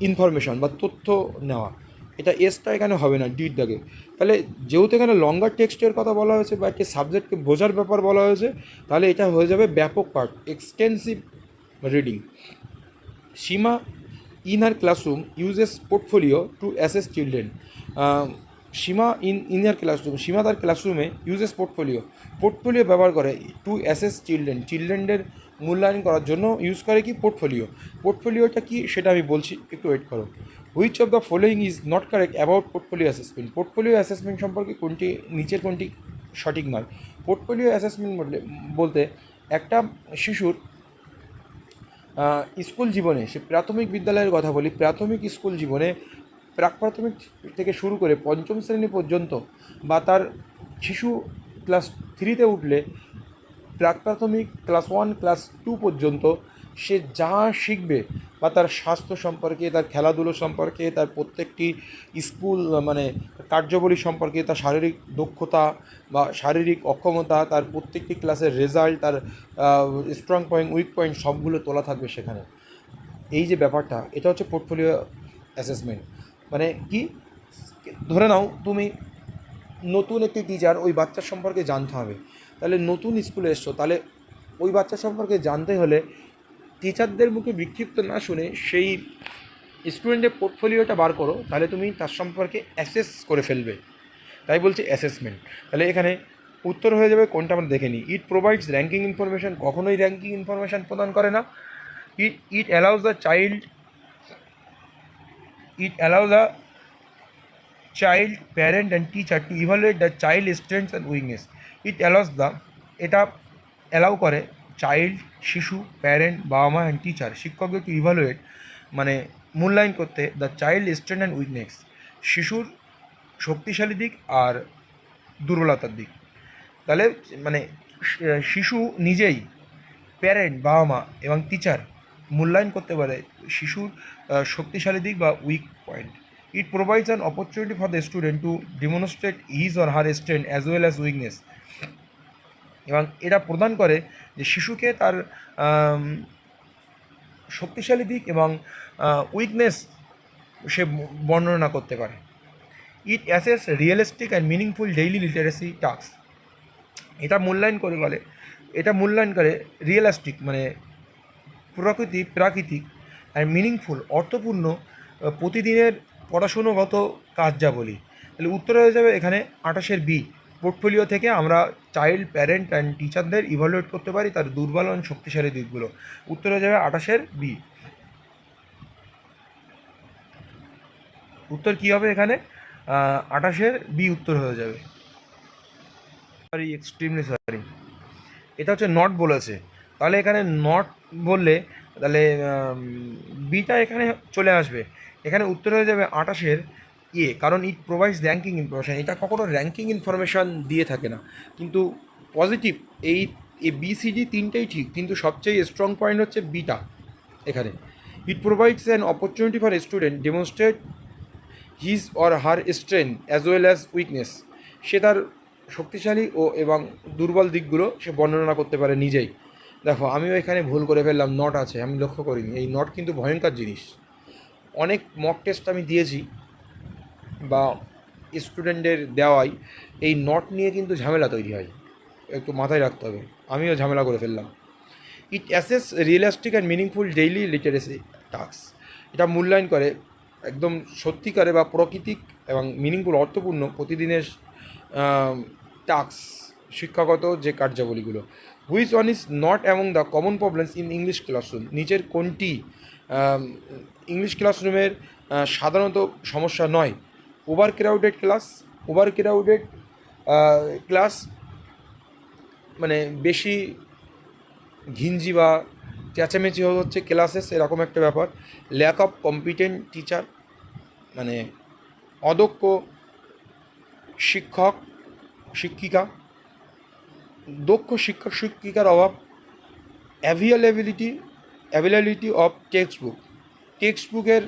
ইনফরমেশন বা তথ্য নেওয়া। এটা এসটা এখানে হবে না, ডির দাগে। তাহলে যেহেতু এখানে লঙ্গার টেক্সটের কথা বলা হয়েছে বা একটি সাবজেক্টকে বোঝার ব্যাপার বলা হয়েছে, তাহলে এটা হয়ে যাবে ব্যাপক পাঠ, extensive reading. Seema in her classroom uses portfolio to assess children. Seema in her classroom, Seema তার ক্লাসরুমে ইউজেস পোর্টফোলিও ব্যবহার করে টু অ্যাসেস চিলড্রেনের মূল্যায়ন করার জন্য ইউজ করে কি পোর্টফোলিওটা কি সেটা আমি বলছি, একটু ওয়েট করো। Which of the following is not correct about portfolio assessment সম্পর্কে কোনটি নিচের কোনটি সঠিক নয়। পোর্টফোলিও অ্যাসেসমেন্ট বলতে একটা শিশুর স্কুল জীবনে, সে প্রাথমিক বিদ্যালয়ের কথা বলি, প্রাথমিক স্কুল জীবনে প্রাক প্রাথমিক থেকে শুরু করে পঞ্চম শ্রেণী পর্যন্ত, বা তার শিশু ক্লাস 3-তে উঠলে প্রাক প্রাথমিক ক্লাস 1 ক্লাস 2 পর্যন্ত সে যা শিখবে, বা তার স্বাস্থ্য সম্পর্কে, তার খেলাধুলো সম্পর্কে, তার প্রত্যেকটি স্কুল মানে কার্যাবলী সম্পর্কে, তার শারীরিক দক্ষতা বা শারীরিক অক্ষমতা, তার প্রত্যেকটি ক্লাসের রেজাল্ট, তার স্ট্রং পয়েন্ট, উইক পয়েন্ট সবগুলো তোলা থাকবে সেখানে। এই যে ব্যাপারটা, এটা হচ্ছে পোর্টফোলিও অ্যাসেসমেন্ট। মানে কি, ধরে নাও তুমি নতুন একটি টিচার, ওই বাচ্চার সম্পর্কে জানতে হবে, তাহলে নতুন স্কুলে এসছো, তাহলে ওই বাচ্চা সম্পর্কে জানতে হলে টিচারদের মুখে বিক্ষিপ্ত না শুনে সেই স্টুডেন্টের পোর্টফোলিওটা বার করো, তাহলে তুমি তার সম্পর্কে অ্যাসেস করে ফেলবে, তাই বলছি অ্যাসেসমেন্ট। তাহলে এখানে উত্তর হয়ে যাবে কোনটা আমরা দেখে নিই। ইট প্রোভাইডস র্যাঙ্কিং ইনফরমেশন, কখনোই র্যাঙ্কিং ইনফরমেশান প্রদান করে না। ইট allows the child parent and teacher two evaluate the child strengths and weakness. এটা অ্যালাউ করে চাইল্ড, শিশু, প্যারেন্ট, বাবা মা অ্যান্ড টিচার, শিক্ষকদের টু ইভালুয়েট মানে মূল্যায়ন করতে the child strength and weakness, শিশুর শক্তিশালী দিক আর দুর্বলতার দিক। তাহলে মানে শিশু নিজেই, প্যারেন্ট, বাবা মা এবং টিচার মূল্যায়ন করতে পারে শিশুর শক্তিশালী দিক বা weak point. It provides an opportunity for the student to demonstrate his or her strength as well as weakness, এবং এটা প্রদান করে যে শিশুকে তার শক্তিশালী দিক এবং উইকনেস সে বর্ণনা করতে পারে। It assess realistic and meaningful daily literacy task, এটা মূল্যায়ন করে রিয়েলিস্টিক মানে প্রাকৃতিক আর মিনিংফুল অর্থপূর্ণ প্রতিদিনের পড়াশুনোগত কাজ যা বলি। তাহলে উত্তর হয়ে যাবে এখানে 28-এর বি। পোর্টফোলিও থেকে আমরা চাইল্ড, প্যারেন্ট অ্যান্ড টিচারদের ইভালুয়েট করতে পারি তার দুর্বল এবং শক্তিশালী দিকগুলো। উত্তর হয়ে যাবে 28-এর বি। উত্তর কী হবে এখানে, 28-এর বি উত্তর হয়ে যাবে। সরি, এক্সট্রিমলি সরি, এটা হচ্ছে নট বলেছে, তাহলে এখানে নট বললে তাহলে বিটা এখানে চলে আসবে, এখানে উত্তর হয়ে যাবে 28-এর কারণ ইট প্রোভাইডস র্যাঙ্কিং ইনফরমেশান। এটা কখনো র্যাঙ্কিং ইনফরমেশান দিয়ে থাকে না, কিন্তু পজিটিভ এই বিসিডি তিনটেই ঠিক, কিন্তু সবচেয়ে স্ট্রং পয়েন্ট হচ্ছে বিটা এখানে। It provides an opportunity for student demonstrate his or her strength as well as weakness. সে তার শক্তিশালী এবং দুর্বল দিকগুলো সে বর্ণনা করতে পারে নিজেই। দেখো আমিও এখানে ভুল করে ফেললাম, নট আছে, আমি লক্ষ্য করিনি। এই নট কিন্তু ভয়ঙ্কর জিনিস। অনেক মক টেস্ট আমি দিয়েছি বা স্টুডেন্টদের দেওয়াই, এই নট নিয়ে কিন্তু ঝামেলা তৈরি হয়, একটু মাথায় রাখতে হবে। আমিও ঝামেলা করে ফেললাম। It assess realistic and meaningful daily literacy task. এটা মূল্যায়ন করে একদম সত্যিকারে বা প্রকৃতিক এবং মিনিংফুল অর্থপূর্ণ প্রতিদিনের টাস্ক, শিক্ষাগত যে কার্যাবলীগুলো। Which one is not among the common problems in English classroom. নিচের কোনটি ইংলিশ ক্লাসরুমের সাধারণত সমস্যা নয়? Over crowded class. Over crowded class মানে বেশি ঘিঞ্জি বা চেঁচামেচি হচ্ছে ক্লাসেস, এরকম একটা ব্যাপার। ল্যাক অফ কম্পিটেন্ট টিচার, মানে অদক্ষ শিক্ষক শিক্ষিকা, দক্ষ শিক্ষক শিক্ষিকার অভাব। Availability of text book, text বুকের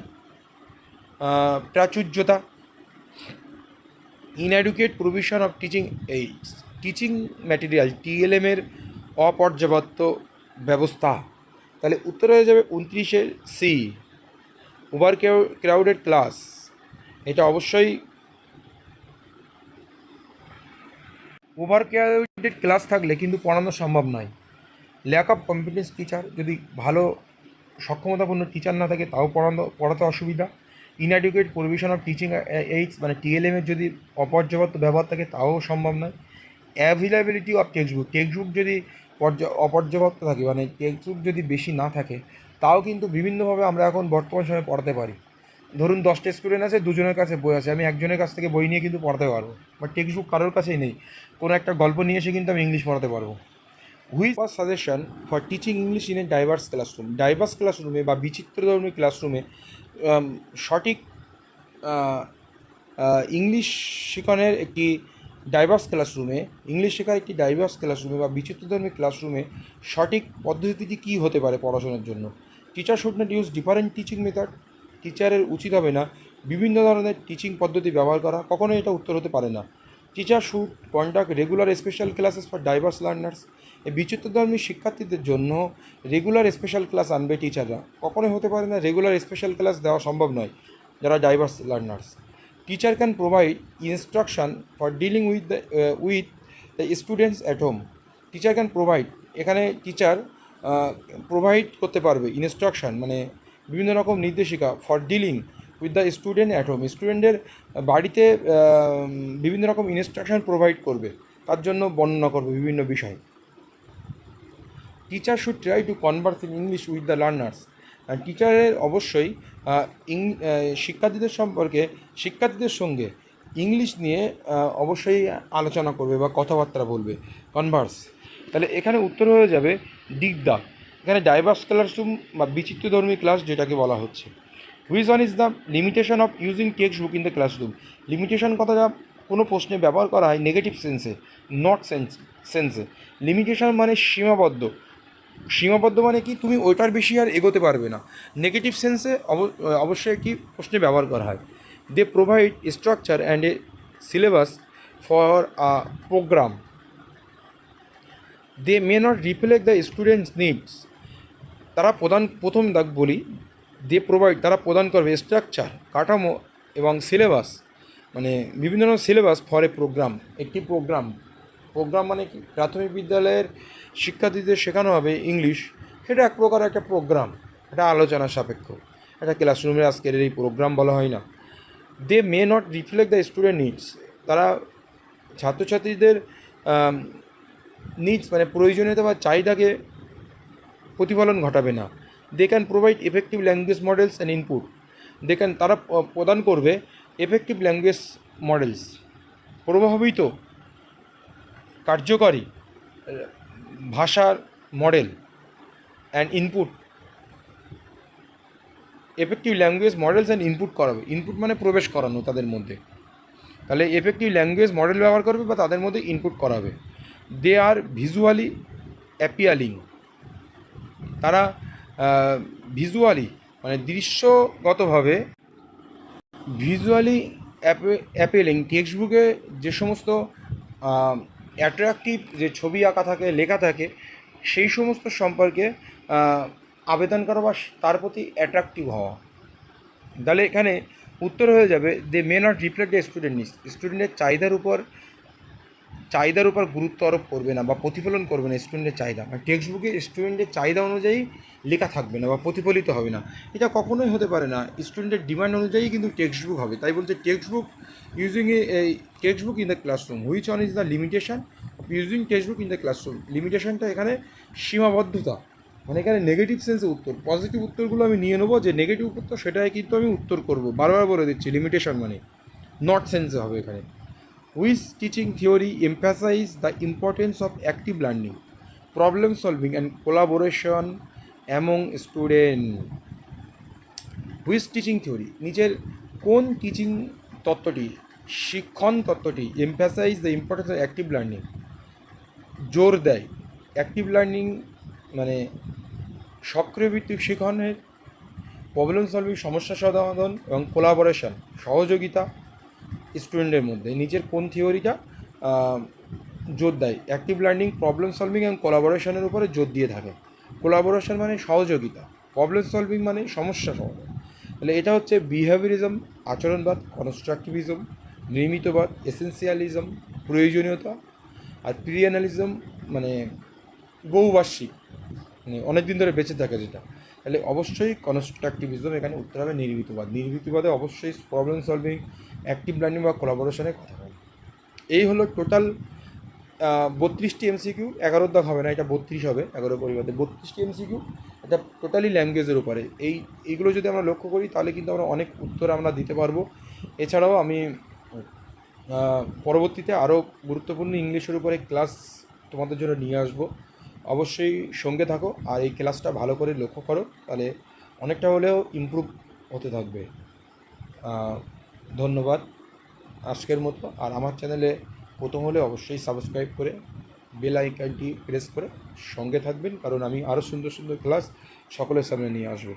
প্রাচুর্যতা। Inadequate provision of teaching aids, teaching material টিএলএমের অপর্যাপ্ত ব্যবস্থা। তাহলে উত্তর হয়ে যাবে 29-এর সি, ওভার ক্রাউডেড ক্লাস। এটা অবশ্যই ওভার ক্রাউডেড ক্লাস থাকলে কিন্তু পড়ানো সম্ভব নয়। ল্যাক অফ কম্পিটেন্স টিচার, যদি ভালো সক্ষমতাপূর্ণ টিচার না থাকে তাও পড়াতে অসুবিধা। ইনএডুকেট প্রভিশন অফ টিচিং এইডস, মানে টিএলএমের যদি অপর্যাপ্ত ব্যবহার থাকে তাও সম্ভব নয়। Availability of text book, text বুক যদি অপর্যাপ্ত থাকে, মানে টেক্সট বুক যদি বেশি না থাকে তাও কিন্তু বিভিন্নভাবে আমরা এখন বর্তমান সময়ে পড়াতে পারি। ধরুন 10টা স্টুডেন্ট আছে, দুজনের কাছে বই আছে, আমি একজনের কাছ থেকে বই নিয়ে কিন্তু পড়াতে পারবো, বাট টেক্সট বুক কারোর কাছেই নেই। কোনো একটা গল্প নিয়ে এসে কিন্তু আমি ইংলিশ পড়াতে পারবো। Which was suggestion for teaching English in a diverse classroom. Diverse ক্লাসরুমে বা বিচিত্রধর্মী ক্লাসরুমে সঠিক ইংলিশ শেখানোর একটি ডাইভার্স ক্লাসরুমে, ইংলিশ শেখার একটি ডাইভার্স ক্লাসরুমে বা বিচিত্রধর্মী ক্লাসরুমে সঠিক পদ্ধতিটি কী হতে পারে পড়াশোনার জন্য? Teacher should not use different teaching method, টিচারের উচিত হবে না বিভিন্ন ধরনের টিচিং পদ্ধতি ব্যবহার করা, কখনোই এটা উত্তর হতে পারে না। Teacher should conduct regular special classes for diverse learners. এই বিচিত্রধর্মী শিক্ষার্থীদের জন্য রেগুলার স্পেশাল ক্লাস আনবে টিচাররা, কখনোই হতে পারে না, রেগুলার স্পেশাল ক্লাস দেওয়া সম্ভব নয় যারা diverse learners. Teacher can provide instruction for dealing with the students at home. Teacher can provide, এখানে টিচার প্রোভাইড করতে পারবে ইনস্ট্রাকশন, মানে বিভিন্ন রকম নির্দেশিকা, for dealing with the student at home, স্টুডেন্টের বাড়িতে বিভিন্ন রকম ইনস্ট্রাকশন প্রোভাইড করবে, তার জন্য বর্ণনা করবে বিভিন্ন বিষয়। Teacher should try to Converse in English with the learners. টিচারের অবশ্যই শিক্ষার্থীদের সঙ্গে ইংলিশ নিয়ে অবশ্যই আলোচনা করবে বা কথাবার্তা বলবে, কনভার্স। তাহলে এখানে উত্তর হয়ে যাবে দিগদা, এখানে ডাইভার্স ক্লাসরুম বা বিচিত্রধর্মী ক্লাস যেটাকে বলা হচ্ছে। Which one is the limitation of using text book in the classroom. Limitation কথাটা কোনো প্রশ্নে ব্যবহার করা হয় নেগেটিভ সেন্সে, নট সেন্সে। লিমিটেশন মানে সীমাবদ্ধ, সীমাবদ্ধ মানে কি, তুমি ওইটার বেশি আর এগোতে পারবে না। নেগেটিভ সেন্সে অবশ্যই একটি প্রশ্নে ব্যবহার করা হয়। They provide structure and a syllabus for a programme. They may not reflect the students needs. তারা প্রথম দাগ বলি, দে প্রোভাইড, তারা প্রদান করবে স্ট্রাকচার কাঠামো এবং সিলেবাস, মানে বিভিন্ন ধরনের সিলেবাস ফর এ প্রোগ্রাম, একটি প্রোগ্রাম। প্রোগ্রাম মানে কি, প্রাথমিক বিদ্যালয়ের শিক্ষার্থীদের শেখানো হবে ইংলিশ, সেটা এক প্রকার একটা প্রোগ্রাম, এটা আলোচনা সাপেক্ষ, এটা ক্লাসরুমের আজকের এই প্রোগ্রাম বলা হয় না। They may not reflect the student needs, তারা ছাত্রছাত্রীদের নিডস মানে প্রয়োজনীয়তা বা চাহিদাকে প্রতিফলন ঘটাবে না। They can provide effective language models and input. তারা প্রদান করবে এফেক্টিভ ল্যাঙ্গুয়েজ মডেলস প্রভাবিত কার্যকরী ভাষার model and input effective language models and input করাবে। ইনপুট মানে প্রবেশ করানো তাদের মধ্যে, তাহলে এফেক্টিভ ল্যাঙ্গুয়েজ মডেল ব্যবহার করবে বা তাদের মধ্যে ইনপুট করাবে। দে আর ভিজুয়ালি অ্যাপিয়ালিং, তারা ভিজুয়ালি মানে দৃশ্যগতভাবে ভিজুয়ালি অ্যাপিলিং টেক্সট বুকে যে সমস্ত অ্যাট্রাকটিভ যে ছবি আঁকা থাকে লেখা থাকে সেই সমস্ত সম্পর্কে আবেদন করা বা তার প্রতি অ্যাট্রাকটিভ হওয়া। তাহলে এখানে উত্তর হয়ে যাবে they may not reflect the student needs, স্টুডেন্টের চাহিদার উপর গুরুত্ব আরোপ করবে না বা প্রতিফলন করবে না স্টুডেন্টের চাহিদা, মানে টেক্সট বুকে স্টুডেন্টের চাহিদা অনুযায়ী লেখা থাকবে না বা প্রতিফলিত হবে না, এটা কখনোই হতে পারে না। স্টুডেন্টের ডিমান্ড অনুযায়ী কিন্তু টেক্সট বুক হবে। তাই বলছে text book using text book in the classroom, which one is the limitation of using text book in the classroom. লিমিটেশনটা এখানে সীমাবদ্ধতা, মানে এখানে নেগেটিভ সেন্সে উত্তর, পজিটিভ উত্তরগুলো আমি নিয়ে নেবো, যে নেগেটিভ উত্তর সেটাই কিন্তু আমি উত্তর করব। বারবার বলে দিচ্ছি লিমিটেশন মানে নট সেন্সে হবে এখানে। Which teaching theory emphasise the importance of active learning, problem solving and collaboration among student. Which teaching theory নিচের কোন টিচিং তত্ত্বটি, শিক্ষণ তত্ত্বটি emphasise the importance of active learning জোর দেয়। অ্যাক্টিভ লার্নিং মানে সক্রিয় ভিত্তিক শিক্ষণের, প্রবলেম সলভিং সমস্যা সমাধান এবং কোলাবোরেশন সহযোগিতা স্টুডেন্টের মধ্যে। নিচের কোন থিওরিটা জোর দেয়? অ্যাক্টিভ লার্নিং প্রবলেম সলভিং এবং কোলাবোরেশনের উপরে জোর দিয়ে থাকে। কোলাবোরেশন মানে সহযোগিতা, প্রবলেম সলভিং মানে সমস্যা সমাধান। তাহলে এটা হচ্ছে বিহেভিয়ারিজম আচরণবাদ, কনস্ট্রাকটিভিজম নির্মিতবাদ, এসেন্সিয়ালিজম প্রয়োজনীয়তা, আর পিরিয়ানালিজম মানে বহুবার্ষিক মানে অনেক দিন ধরে বেঁচে থাকে যেটা। তাহলে অবশ্যই কনস্ট্রাকটিভিজম এখানে উত্তর হবে নির্মিতবাদ। নির্মিতবাদে অবশ্যই প্রবলেম সলভিং, অ্যাক্টিভ লার্নিং বা কোলাবোরেশনের কথা বলে। এই হলো টোটাল 32টি এমসিকিউ, 11 দাগ হবে না, এটা 32 হবে, 11 পরিবর্তে 32টি এমসিকিউ। এটা টোটালি ল্যাঙ্গুয়েজের উপরে। এইগুলো যদি আমরা লক্ষ্য করি তাহলে কিন্তু আমরা অনেক উত্তর আমরা দিতে পারবো। এছাড়াও আমি পরবর্তীতে আরও গুরুত্বপূর্ণ ইংলিশের উপরে ক্লাস তোমাদের জন্য নিয়ে আসবো। অবশ্যই সঙ্গে থাকো আর এই ক্লাসটা ভালো করে লক্ষ্য করো, তাহলে অনেকটা হলেও ইমপ্রুভ হতে থাকবে। ধন্যবাদ আজকের মতো। আর আমার চ্যানেলে প্রথম হলে অবশ্যই সাবস্ক্রাইব করে বেল আইকনটি প্রেস করে সঙ্গে থাকবেন, কারণ আমি আরও সুন্দর সুন্দর ক্লাস সকলের সামনে নিয়ে আসবো।